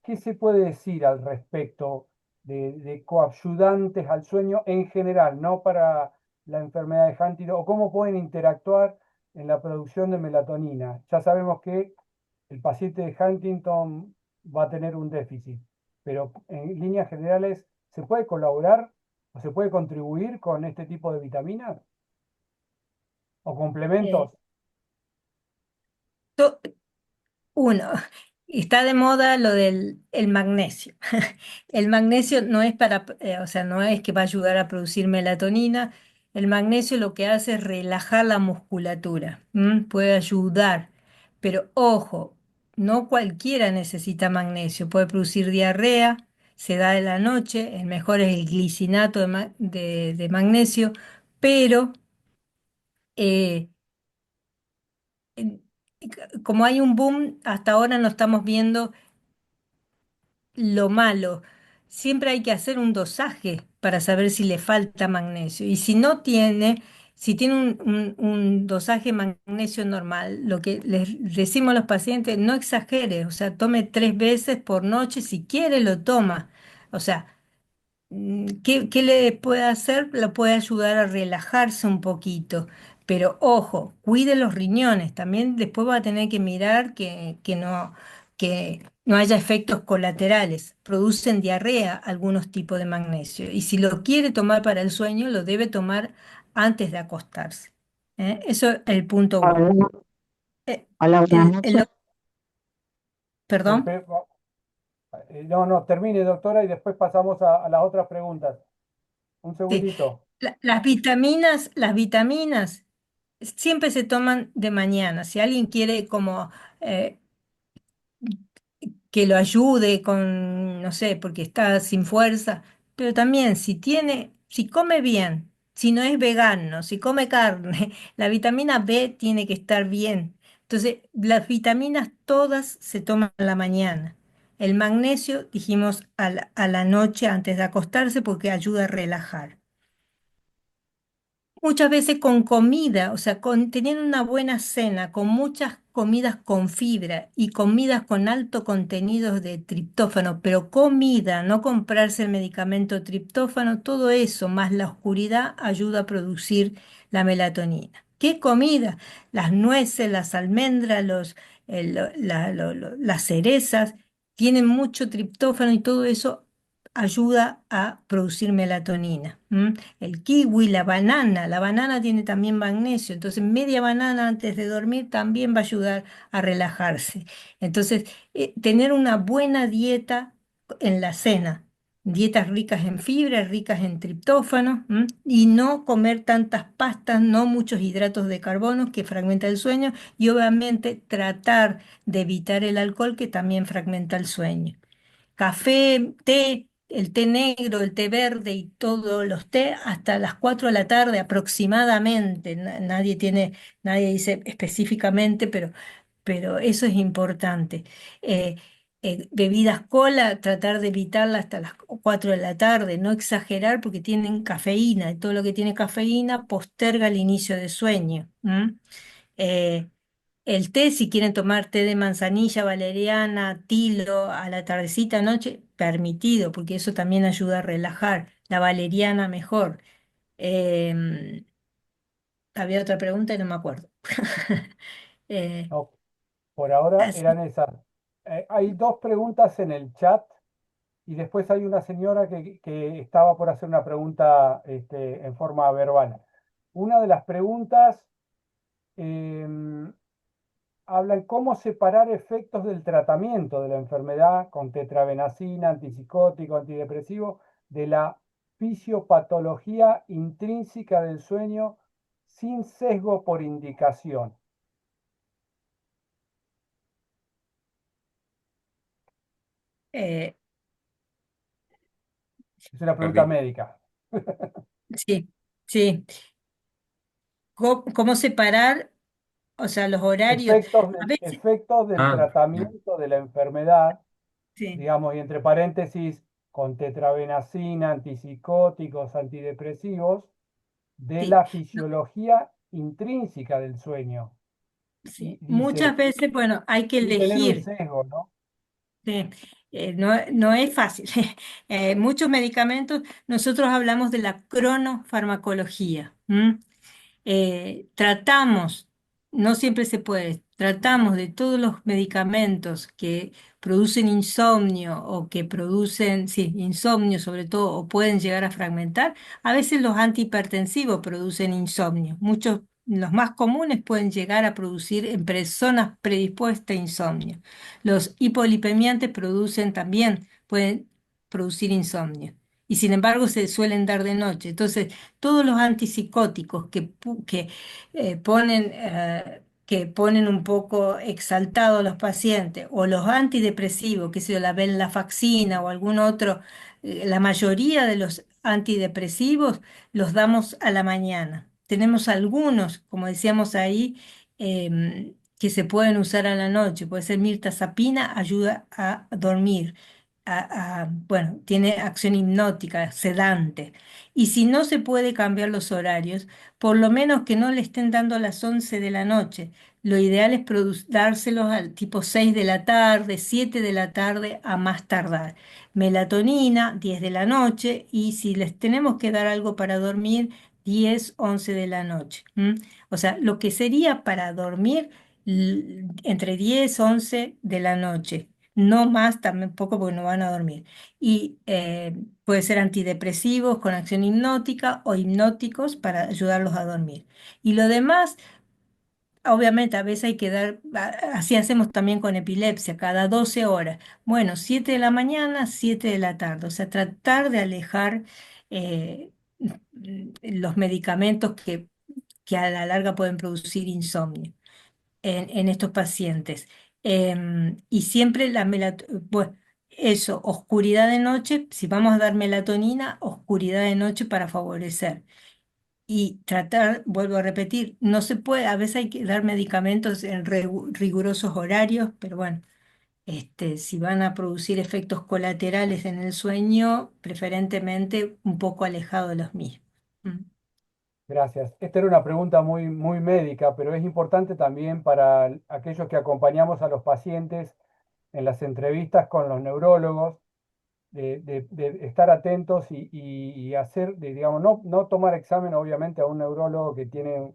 ¿Qué se puede decir al respecto de coayudantes al sueño en general, no para la enfermedad de Huntington, o cómo pueden interactuar en la producción de melatonina? Ya sabemos que el paciente de Huntington va a tener un déficit, pero en líneas generales, ¿se puede colaborar o se puede contribuir con este tipo de vitaminas o complementos? Eh, to- Uno, está de moda lo del el magnesio. El magnesio no es o sea, no es que va a ayudar a producir melatonina. El magnesio lo que hace es relajar la musculatura, ¿m? Puede ayudar, pero ojo, no cualquiera necesita magnesio. Puede producir diarrea, se da de la noche, el mejor es el glicinato de magnesio, pero eh, en- como hay un boom, hasta ahora no estamos viendo lo malo. Siempre hay que hacer un dosaje para saber si le falta magnesio. Y si no tiene, si tiene un dosaje magnesio normal, lo que les decimos a los pacientes, no exagere, o sea, tome 3 veces por noche, si quiere lo toma. O sea, ¿qué le puede hacer? Lo puede ayudar a relajarse un poquito. Pero ojo, cuide los riñones. También después va a tener que mirar que no. que no haya efectos colaterales. Producen diarrea algunos tipos de magnesio y si lo quiere tomar para el sueño, lo debe tomar antes de acostarse. Eso es el punto uno. Hola, Eh, hola, buenas el noches. perdón. No, no, termine, doctora, y después pasamos a las otras preguntas. Un Sí. segundito. Las vitaminas siempre se toman de mañana. Si alguien quiere como eh, que lo ayude con, no sé, porque está sin fuerza, pero también si tiene, si come bien, si no es vegano, si come carne, la vitamina B tiene que estar bien. Entonces, las vitaminas todas se toman a la mañana. El magnesio, dijimos, a la noche antes de acostarse porque ayuda a relajar. Muchas veces con comida, o sea, teniendo una buena cena, con muchas comidas con fibra y comidas con alto contenido de triptófano, pero comida, no comprarse el medicamento triptófano, todo eso más la oscuridad ayuda a producir la melatonina. ¿Qué comida? Las nueces, las almendras, las cerezas, tienen mucho triptófano y todo eso ayuda a producir melatonina. El kiwi, la banana tiene también magnesio, entonces media banana antes de dormir también va a ayudar a relajarse. Entonces, tener una buena dieta en la cena, dietas ricas en fibra, ricas en triptófano, y no comer tantas pastas, no muchos hidratos de carbono que fragmenta el sueño, y obviamente tratar de evitar el alcohol que también fragmenta el sueño. Café, té, el té negro, el té verde y todos los té hasta las 4 de la tarde aproximadamente. Nadie dice específicamente, pero eso es importante. Eh, bebidas cola, tratar de evitarla hasta las 4 de la tarde, no exagerar porque tienen cafeína y todo lo que tiene cafeína posterga el inicio de sueño. Eh, el té, si quieren tomar té de manzanilla, valeriana, tilo a la tardecita, noche, permitido, porque eso también ayuda a relajar. La valeriana mejor. Em, había otra pregunta y no me acuerdo. Eh, No, por ahora así- eran esas. Hay dos preguntas en el chat y después hay una señora que estaba por hacer una pregunta en forma verbal. Una de las preguntas em, habla en cómo separar efectos del tratamiento de la enfermedad con tetrabenazina, antipsicótico, antidepresivo, de la fisiopatología intrínseca del sueño sin sesgo por indicación. eh, Es una pregunta Perdí. médica. sí, sí. ¿Cómo separar, o sea, los horarios? A veces, Efectos del Ah, bien. tratamiento de la enfermedad, sí, digamos, y entre paréntesis, con tetrabenazina, antipsicóticos, antidepresivos, de sí. la fisiología intrínseca del sueño. Sí, Y muchas dice, veces, bueno, hay que sin tener un elegir. sesgo, ¿no? Sí, no, no es fácil. Muchos medicamentos, nosotros hablamos de la cronofarmacología. Tratamos, no siempre se puede, tratamos de todos los medicamentos que producen insomnio o que producen, sí, insomnio sobre todo, o pueden llegar a fragmentar. A veces los antihipertensivos producen insomnio. Muchos, los más comunes pueden llegar a producir en personas predispuestas a insomnio. Los hipolipemiantes producen también, pueden producir insomnio. Y sin embargo se suelen dar de noche. Entonces, todos los antipsicóticos que ponen un poco exaltados a los pacientes, o los antidepresivos, que sea la venlafaxina o algún otro, la mayoría de los antidepresivos los damos a la mañana. Tenemos algunos, como decíamos ahí, que se pueden usar a la noche. Puede ser mirtazapina, ayuda a dormir. Bueno, tiene acción hipnótica, sedante. Y si no se puede cambiar los horarios, por lo menos que no le estén dando a las 11 de la noche. Lo ideal es dárselos al tipo 6 de la tarde, 7 de la tarde a más tardar. Melatonina, 10 de la noche, y si les tenemos que dar algo para dormir, 10 11 de la noche. O sea, lo que sería para dormir entre 10 11 de la noche. No más, tampoco porque no van a dormir. Y puede ser antidepresivos con acción hipnótica o hipnóticos para ayudarlos a dormir. Y lo demás, obviamente, a veces hay que dar, así hacemos también con epilepsia, cada 12 horas. Bueno, 7 de la mañana, 7 de la tarde. O sea, tratar de alejar los medicamentos que a la larga pueden producir insomnio en estos pacientes. Y siempre bueno, eso, oscuridad de noche, si vamos a dar melatonina, oscuridad de noche para favorecer. Y tratar, vuelvo a repetir, no se puede, a veces hay que dar medicamentos en rigurosos horarios, pero bueno, si van a producir efectos colaterales en el sueño, preferentemente un poco alejado de los mismos. Mm. Gracias. Esta era una pregunta muy, muy médica, pero es importante también para aquellos que acompañamos a los pacientes en las entrevistas con los neurólogos, de estar atentos y hacer, digamos, no tomar examen, obviamente, a un neurólogo que tiene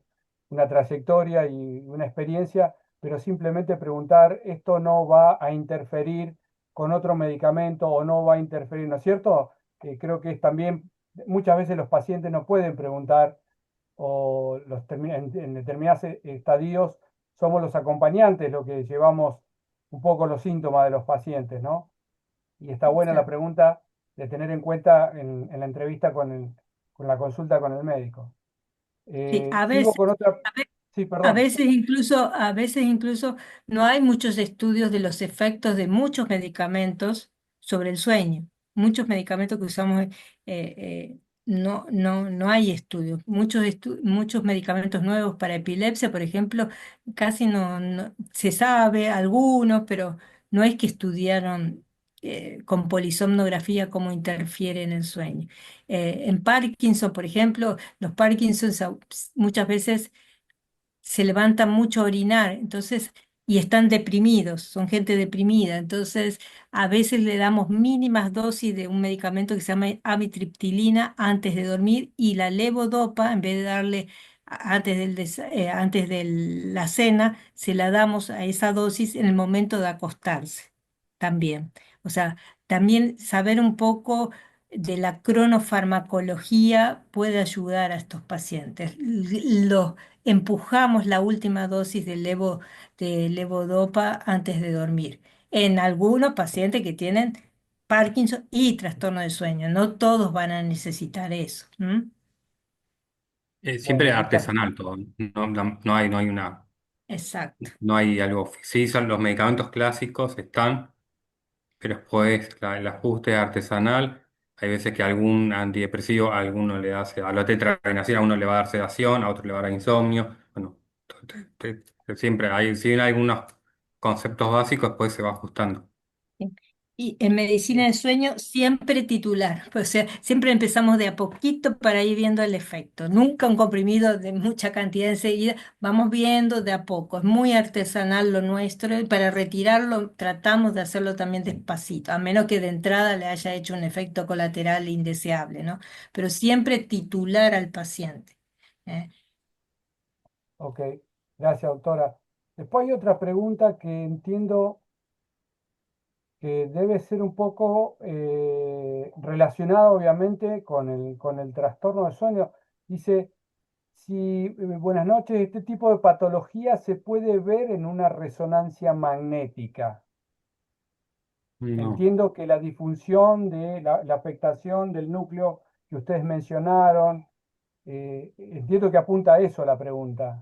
una trayectoria y una experiencia, pero simplemente preguntar, ¿esto no va a interferir con otro medicamento o no va a interferir? ¿No es cierto? Creo que es también, muchas veces los pacientes no pueden preguntar o en determinados estadios somos los acompañantes los que llevamos un poco los síntomas de los pacientes, ¿no? Y está buena la Exacto. pregunta de tener en cuenta en la entrevista con la consulta con el médico. Sí, a Sigo veces. con otra. A ve- Sí, perdón. A veces incluso no hay muchos estudios de los efectos de muchos medicamentos sobre el sueño. Muchos medicamentos que usamos, no hay estudios. Muchos medicamentos nuevos para epilepsia, por ejemplo, casi no se sabe algunos, pero no es que estudiaron con polisomnografía cómo interfiere en el sueño. En Parkinson, por ejemplo, los Parkinson muchas veces se levantan mucho a orinar, entonces, y están deprimidos, son gente deprimida, entonces a veces le damos mínimas dosis de un medicamento que se llama amitriptilina antes de dormir y la levodopa, en vez de darle antes de la cena, se la damos a esa dosis en el momento de acostarse también. O sea, también saber un poco de la cronofarmacología puede ayudar a estos pacientes. Empujamos la última dosis de levodopa antes de dormir. En algunos pacientes que tienen Parkinson y trastorno de sueño, no todos van a necesitar eso. ¿M? Siempre Bueno, muchas. artesanal todo, no hay Exacto. no hay algo, sí son los medicamentos clásicos, están, pero después el ajuste artesanal, hay veces que algún antidepresivo a alguno le hace, a la tetrabenazina a uno le va a dar sedación, a otro le va a dar insomnio, bueno, siempre hay, si bien hay algunos conceptos básicos, después se va ajustando. Y en medicina del sueño siempre titular, o sea, siempre empezamos de a poquito para ir viendo el efecto. Nunca un comprimido de mucha cantidad enseguida, vamos viendo de a poco. Es muy artesanal lo nuestro y para retirarlo tratamos de hacerlo también despacito, a menos que de entrada le haya hecho un efecto colateral indeseable, ¿no? Pero siempre titular al paciente. ¿Eh? Ok, gracias, doctora. Después hay otra pregunta que entiendo que debe ser un poco relacionada, obviamente, con el trastorno de sueño. Dice, si, buenas noches, este tipo de patología se puede ver en una resonancia magnética. No. Entiendo que la disfunción de la afectación del núcleo que ustedes mencionaron, entiendo que apunta a eso la pregunta.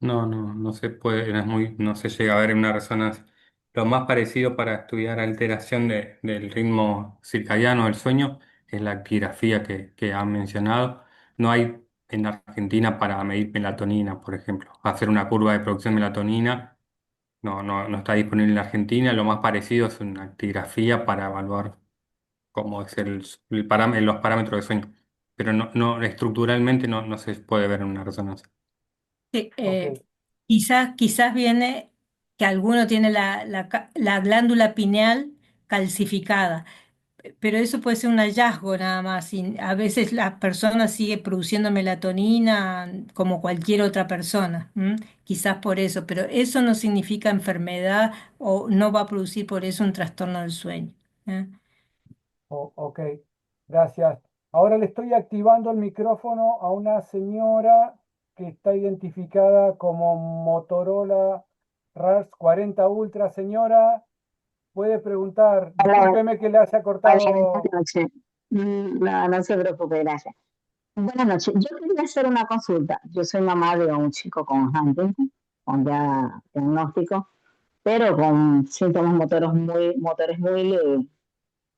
No se puede, no se llega a ver en una resonancia. Lo más parecido para estudiar alteración del ritmo circadiano del sueño es la actigrafía que han mencionado. No hay en Argentina para medir melatonina, por ejemplo. Hacer una curva de producción de melatonina no está disponible en la Argentina. Lo más parecido es una actigrafía para evaluar cómo es los parámetros de sueño. Pero estructuralmente no se puede ver en una resonancia. Sí, Ok, quizás viene que alguno tiene la glándula pineal calcificada. pero eso puede ser un hallazgo nada más. Y a veces la persona sigue produciendo melatonina como cualquier otra persona. ¿M? Quizás por eso, pero eso no significa enfermedad o no va a producir por eso un trastorno del sueño. ¿Eh? Ok, gracias. Ahora le estoy activando el micrófono a una señora que está identificada como Motorola RARS 40 Ultra. Señora, puede preguntar. Hola, Discúlpeme que le haya hola, buenas cortado. noches. No, no se preocupe, gracias. Buenas noches. Yo quería hacer una consulta. Yo soy mamá de un chico con Huntington, con ya diagnóstico, pero con síntomas motores muy leves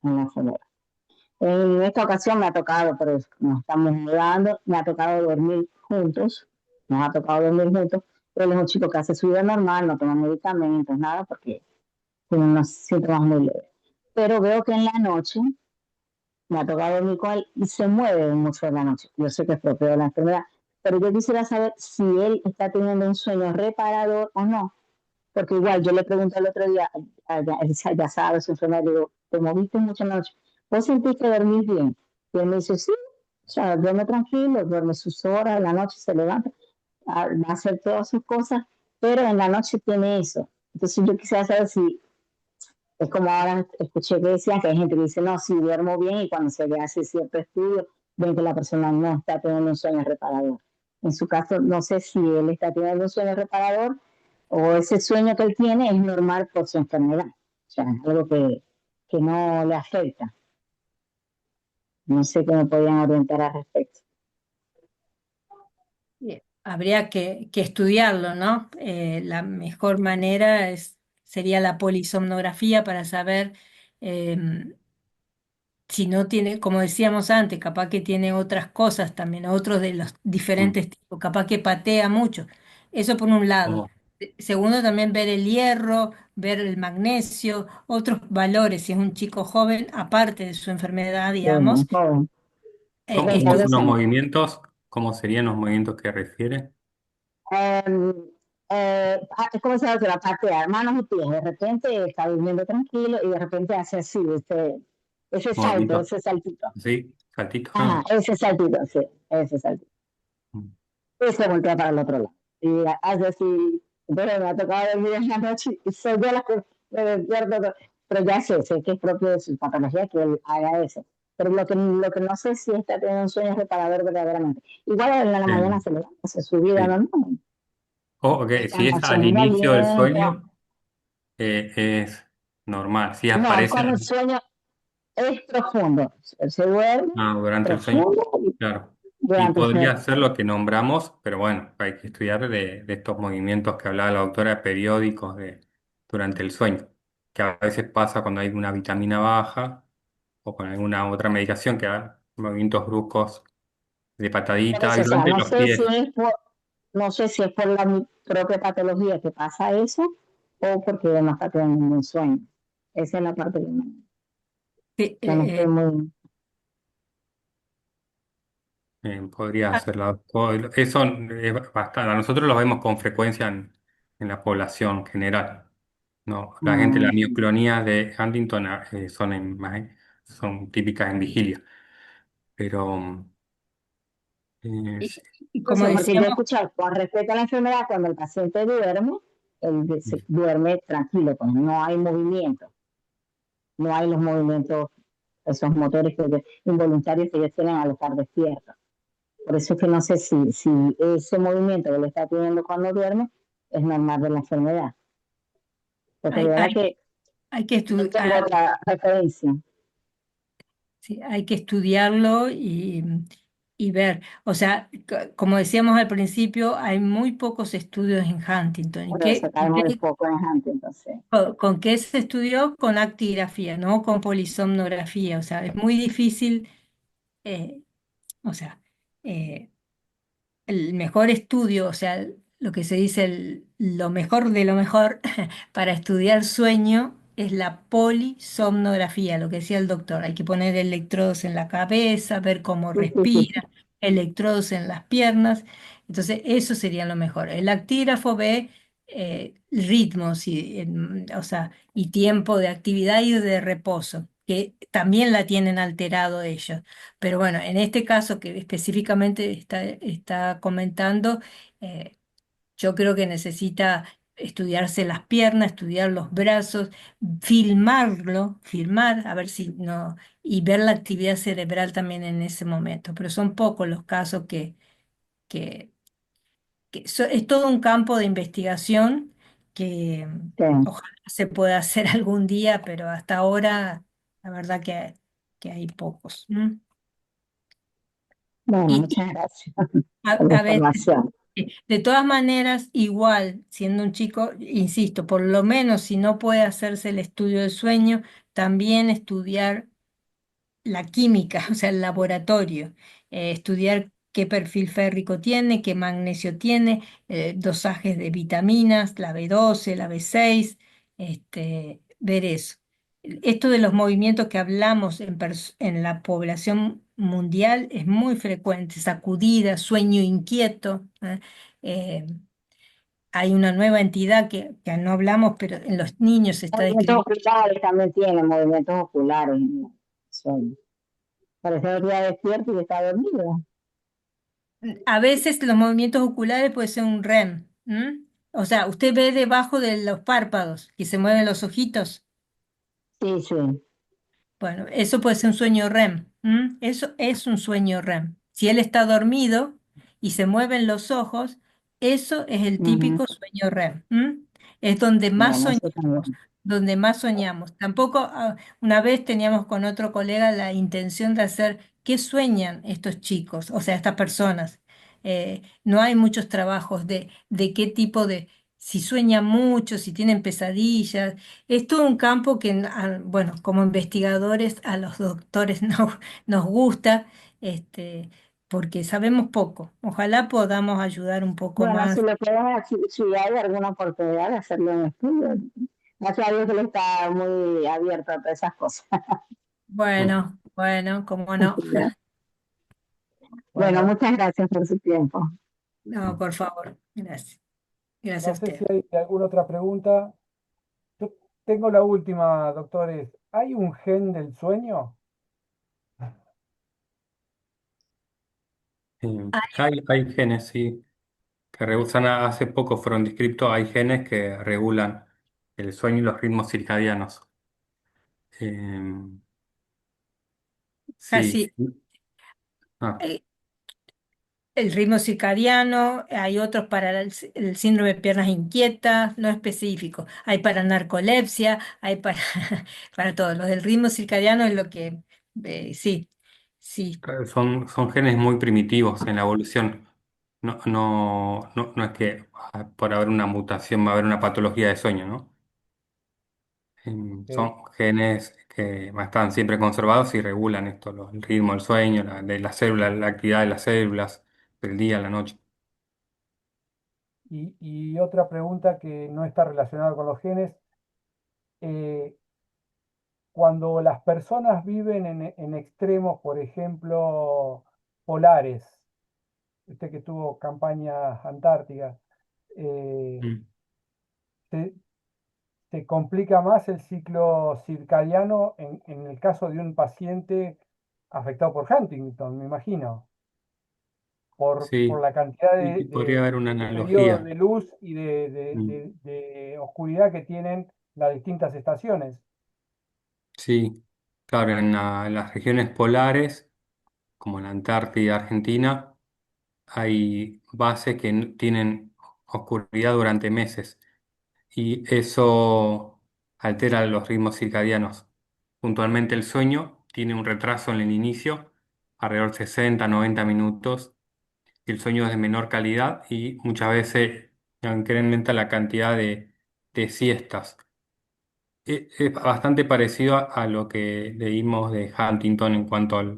en la enfermedad. En esta ocasión me ha tocado, pero nos estamos mudando, me ha tocado dormir juntos, nos ha tocado dormir juntos. Él es un chico que hace su vida normal, no toma medicamentos, nada, porque tiene unos síntomas muy leves. Pero veo que en la noche me ha tocado dormir con él y se mueve mucho en la noche. Yo sé que es propio de la enfermedad, pero yo quisiera saber si él está teniendo un sueño reparador o no, porque igual yo le pregunté el otro día, él ya sabe su enfermedad, le digo, te moviste mucho en la noche, ¿vos sentís que dormís bien? Y él me dice, sí, o sea, duerme tranquilo, duerme sus horas, en la noche se levanta, va a hacer todas sus cosas, pero en la noche tiene eso. Entonces yo quisiera saber si es como ahora escuché que decían que hay gente que dice, no, sí, duermo bien y cuando se le hace cierto estudio, ven que la persona no está teniendo un sueño reparador. En su caso, no sé si él está teniendo un sueño reparador o ese sueño que él tiene es normal por su enfermedad. O sea, es algo que no le afecta. No sé qué me podían orientar al respecto. Habría que estudiarlo, ¿no? La mejor manera sería la polisomnografía para saber em, si no tiene, como decíamos antes, capaz que tiene otras cosas también, otros de los Mm. diferentes tipos, capaz que patea mucho. Eso por un lado. Oh, Segundo, también ver el hierro, ver el magnesio, otros valores, si es un chico joven, aparte de su enfermedad, digamos, Bueno, joven, ¿cómo son 32 los años. movimientos? ¿Cómo serían los movimientos que refiere? Eh, es como se hace la patear manos y pies. De repente está durmiendo tranquilo y de repente hace así, ese salto, Movimientos, ese saltito. ¿sí? Saltitos. Ajá, ese saltito, sí, ese saltito. Mm. Y se voltea para el otro lado. Y hace así. Entonces me ha tocado dormir en la noche y soy yo la que me despierto. Pero ya sé que es propio de su patología que él haga eso. Pero lo que no sé si está teniendo un sueño reparador verdaderamente. Igual en la mañana Eh, se levanta, hace su vida sí. normal. Oh, ok, Está si es al consumiendo inicio del alimentos. sueño, es normal. Si No, aparece cuando el sueño es profundo. Él se duerme durante el sueño, profundo claro. Y durante el sueño. podría ser lo que nombramos, pero bueno, hay que estudiar de estos movimientos que hablaba la doctora, periódicos durante el sueño, que a veces pasa cuando hay una vitamina baja o con alguna otra medicación que da movimientos bruscos de Por patadita eso, y o sea, de los pies. no sé si es por la propia patología que pasa eso o porque no está teniendo un sueño. Esa es la parte Sí, que no estoy muy... Podría ser eso es bastante. A nosotros lo vemos con frecuencia en la población general. No, la gente, las mm. mioclonías de Huntington son típicas en vigilia. Pero y- sí. y como Eso, porque yo he decíamos, escuchado con respecto a la enfermedad, cuando el paciente duerme, él duerme tranquilo, pues no hay movimiento, no hay los movimientos, esos motores involuntarios que ellos tienen al estar despiertos. Por eso es que no sé si ese movimiento que le está teniendo cuando duerme es normal de la enfermedad. Porque de hay, verdad hay, que hay que no tengo otra referencia. sí, hay que estudiarlo y ver. O sea, como decíamos al principio, hay muy pocos estudios en Huntington. ¿Y Por eso caemos el foco en Huntington. Entonces, con qué se estudió? Con actigrafía, no con polisomnografía. O sea, es muy difícil, eh, o sea, eh, el mejor estudio, o sea, lo que se dice lo mejor de lo mejor para estudiar sueño es la polisomnografía, lo que decía el doctor. Hay que poner electrodos en la cabeza, ver cómo sí, sí, sí, respira, electrodos en las piernas. Entonces, eso sería lo mejor. El actígrafo ve ritmos y, o sea, y tiempo de actividad y de reposo. que también la tienen alterado ellos. Pero bueno, en este caso que específicamente está comentando, eh, yo creo que necesita estudiarse las piernas, estudiar los brazos, filmar, a ver si no, y ver la actividad cerebral también en ese momento. Pero son pocos los casos que, es todo un campo de investigación que Sí. ojalá se pueda hacer algún día, pero hasta ahora la verdad que hay pocos. ¿M? Bueno, Y muchas gracias a, por la a veces, información. de todas maneras, igual, siendo un chico, insisto, por lo menos si no puede hacerse el estudio del sueño, también estudiar la química, o sea, el laboratorio, estudiar qué perfil férrico tiene, qué magnesio tiene, dosajes de vitaminas, la B12, la B6, ver eso. Esto de los movimientos que hablamos en la población mundial es muy frecuente, sacudida, sueño inquieto. Eh, Hay una nueva entidad que no hablamos, pero en los niños se está Movimientos describiendo. oculares también tiene, movimientos oculares en el sueño. Parece que está despierto y está dormido. A veces los movimientos oculares puede ser un REM. ¿M? O sea, usted ve debajo de los párpados que se mueven los ojitos. Sí, sí. Bueno, eso puede ser un sueño REM. ¿M? Eso es un sueño REM. Si él está dormido y se mueven los ojos, eso es el Ujú. típico sueño REM. ¿M? Es donde más Bueno, soñamos, eso también. donde más soñamos. Tampoco, una vez teníamos con otro colega la intención de hacer qué sueñan estos chicos, o sea, estas personas. No hay muchos trabajos de qué tipo de, si sueñan mucho, si tienen pesadillas. Es todo un campo que, bueno, como investigadores a los doctores nos gusta, porque sabemos poco. Ojalá podamos ayudar un poco Bueno, si más. lo pueden, si hay alguna oportunidad de hacerlo en estudio, gracias a Dios que le está muy abierto a todas esas cosas. Mm. Bueno, bueno, cómo no. Así que, bueno, Bueno, muchas gracias por su tiempo. No, por favor. Gracias. Gracias no a sé si usted. hay alguna otra pregunta. Yo tengo la última, doctores. ¿Hay un gen del sueño? Hay genes, sí, que rehusan, hace poco fueron descritos, hay genes que regulan el sueño y los ritmos circadianos. Eh, sí, Casi ah, eh, el ritmo circadiano, hay otros para el síndrome de piernas inquietas, no específico. Hay para narcolepsia, hay para, para todo. Lo del ritmo circadiano es lo que, sí, sí. son genes muy primitivos en la evolución. No es que por haber una mutación va a haber una patología de sueño, ¿no? Ok. Son genes que están siempre conservados y regulan esto, el ritmo del sueño, de las células, la actividad de las células, del día a la noche. Y otra pregunta que no está relacionada con los genes. eh, Cuando las personas viven en extremos, por ejemplo, polares, usted que tuvo campañas antárticas, eh, Mm. se, se complica más el ciclo circadiano en el caso de un paciente afectado por Huntington, me imagino, por Sí, la cantidad y podría haber una de periodos analogía. de luz y Mm. de oscuridad que tienen las distintas estaciones. Sí, claro, en las regiones polares, como la Antártida y Argentina, hay bases que tienen oscuridad durante meses y eso altera los ritmos circadianos. Puntualmente el sueño tiene un retraso en el inicio, alrededor de 60, 90 minutos, y el sueño es de menor calidad y muchas veces incrementa la cantidad de siestas. Es bastante parecido a lo que leímos de Huntington en cuanto a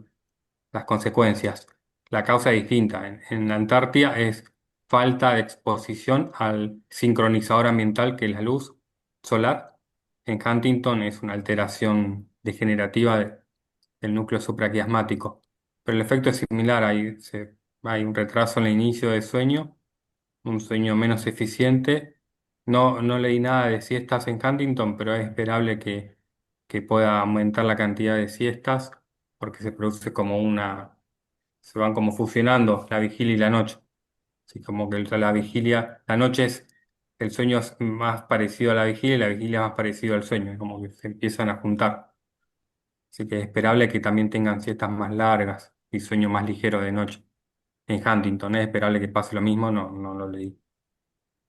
las consecuencias. La causa es distinta. En la Antártida es falta de exposición al sincronizador ambiental que es la luz solar. En Huntington es una alteración degenerativa del núcleo supraquiasmático. Pero el efecto es similar. Hay un retraso en el inicio del sueño, un sueño menos eficiente. No leí nada de siestas en Huntington, pero es esperable que pueda aumentar la cantidad de siestas, porque se produce como se van como fusionando la vigilia y la noche. Así como que la vigilia, la noche el sueño es más parecido a la vigilia y la vigilia es más parecido al sueño, como que se empiezan a juntar. Así que es esperable que también tengan siestas más largas y sueño más ligero de noche. En Huntington es esperable que pase lo mismo, no lo leí.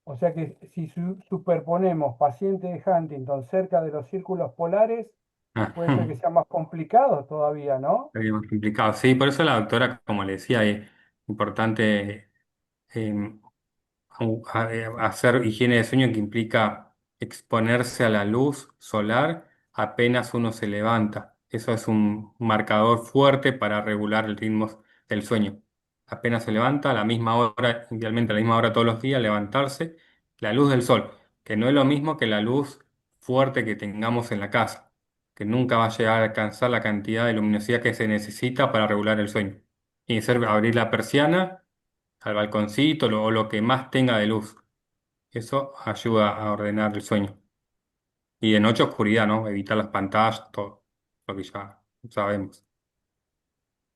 O sea que si superponemos pacientes de Huntington cerca de los círculos polares, Ah, puede ser que sea más complicado todavía, ¿no? sería más complicado. Sí, por eso la doctora, como le decía, es importante eh, hacer higiene de sueño que implica exponerse a la luz solar apenas uno se levanta. Eso es un marcador fuerte para regular el ritmo del sueño. Apenas se levanta, a la misma hora, idealmente a la misma hora todos los días, levantarse, la luz del sol, que no es lo mismo que la luz fuerte que tengamos en la casa, que nunca va a llegar a alcanzar la cantidad de luminosidad que se necesita para regular el sueño. Y ser abrir la persiana al balconcito o lo que más tenga de luz. Eso ayuda a ordenar el sueño. Y de noche oscuridad, ¿no? Evitar las pantallas, todo lo que ya sabemos.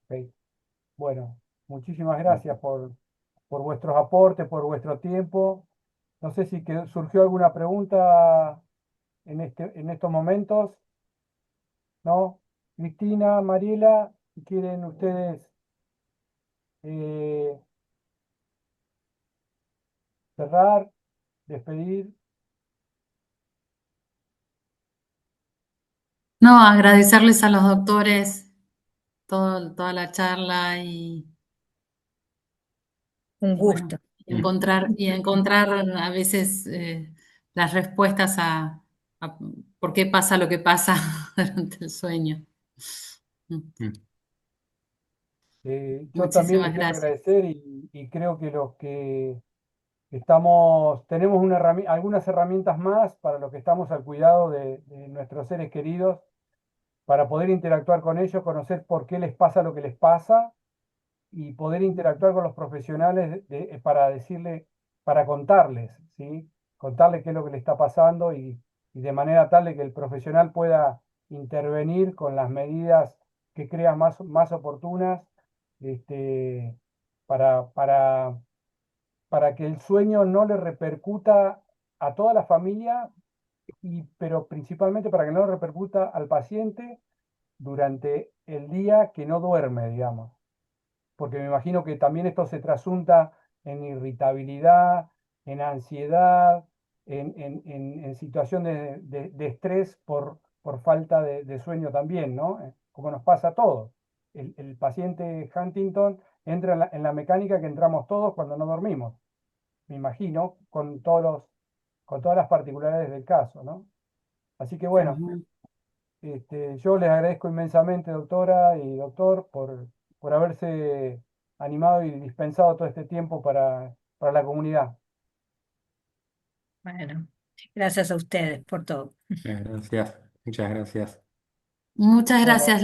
Ok. Bueno, muchísimas gracias por vuestros aportes, por vuestro tiempo. No sé si surgió alguna pregunta en estos momentos, ¿no? Cristina, Mariela, si quieren ustedes eh, cerrar, despedir. No, agradecerles a los doctores toda la charla Un y bueno, gusto. y encontrar a veces las respuestas a por qué pasa lo que pasa durante el sueño. Mm. Yo también les Muchísimas quiero gracias. agradecer y creo que los que tenemos algunas herramientas más para los que estamos al cuidado de nuestros seres queridos, para poder interactuar con ellos, conocer por qué les pasa lo que les pasa y poder interactuar con los profesionales para decirle, para contarles, ¿sí? Contarles qué es lo que le está pasando y de manera tal de que el profesional pueda intervenir con las medidas que crea más oportunas, este, para, para, para que el sueño no le repercuta a toda la familia, pero principalmente para que no le repercuta al paciente durante el día que no duerme, digamos, porque me imagino que también esto se trasunta en irritabilidad, en ansiedad, en situación de estrés por falta de sueño también, ¿no? Como nos pasa a todos. El paciente Huntington entra en la mecánica que entramos todos cuando no dormimos, me imagino, con todas las particularidades del caso, ¿no? Así que bueno. Ujú. Yo les agradezco inmensamente, doctora y doctor, por haberse animado y dispensado todo este tiempo para la comunidad. Bueno, gracias a ustedes por todo. Gracias, muchas gracias. Muchas Bueno, gracias.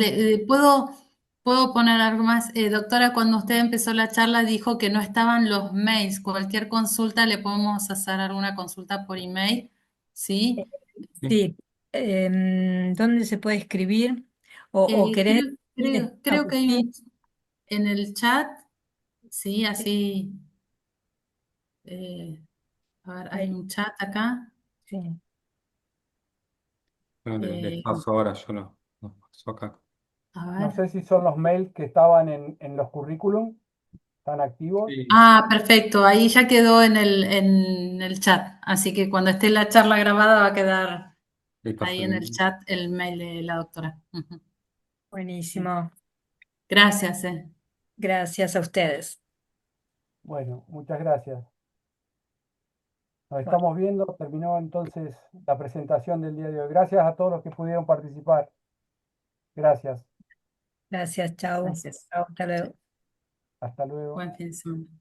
¿Puedo poner algo más? Doctora, cuando usted empezó la charla dijo que no estaban los mails. Cualquier consulta le podemos hacer alguna consulta por email, Eh, ¿sí? Sí, Sí, ¿dónde se puede escribir? O querés Creo, decir, creo que hay en el chat, sí, así, eh, a ver, hay Ahí, un chat acá. sí. bueno, les eh, paso ahora, yo no paso acá. a no ver. sé si son los mails que estaban en los currículum, están activos. Sí, Ah, perfecto, ahí ya quedó en el chat, así que cuando esté la charla grabada va a quedar les paso ahí en el el- chat el mail de la doctora. Ujú. Buenísimo. Gracias. Gracias a ustedes. Bueno, muchas gracias. Nos Bueno, estamos viendo. Terminó entonces la presentación del día de hoy. Gracias a todos los que pudieron participar. Gracias. gracias, chao. Gracias. Chao, hasta luego. Hasta luego. Buen fin de semana.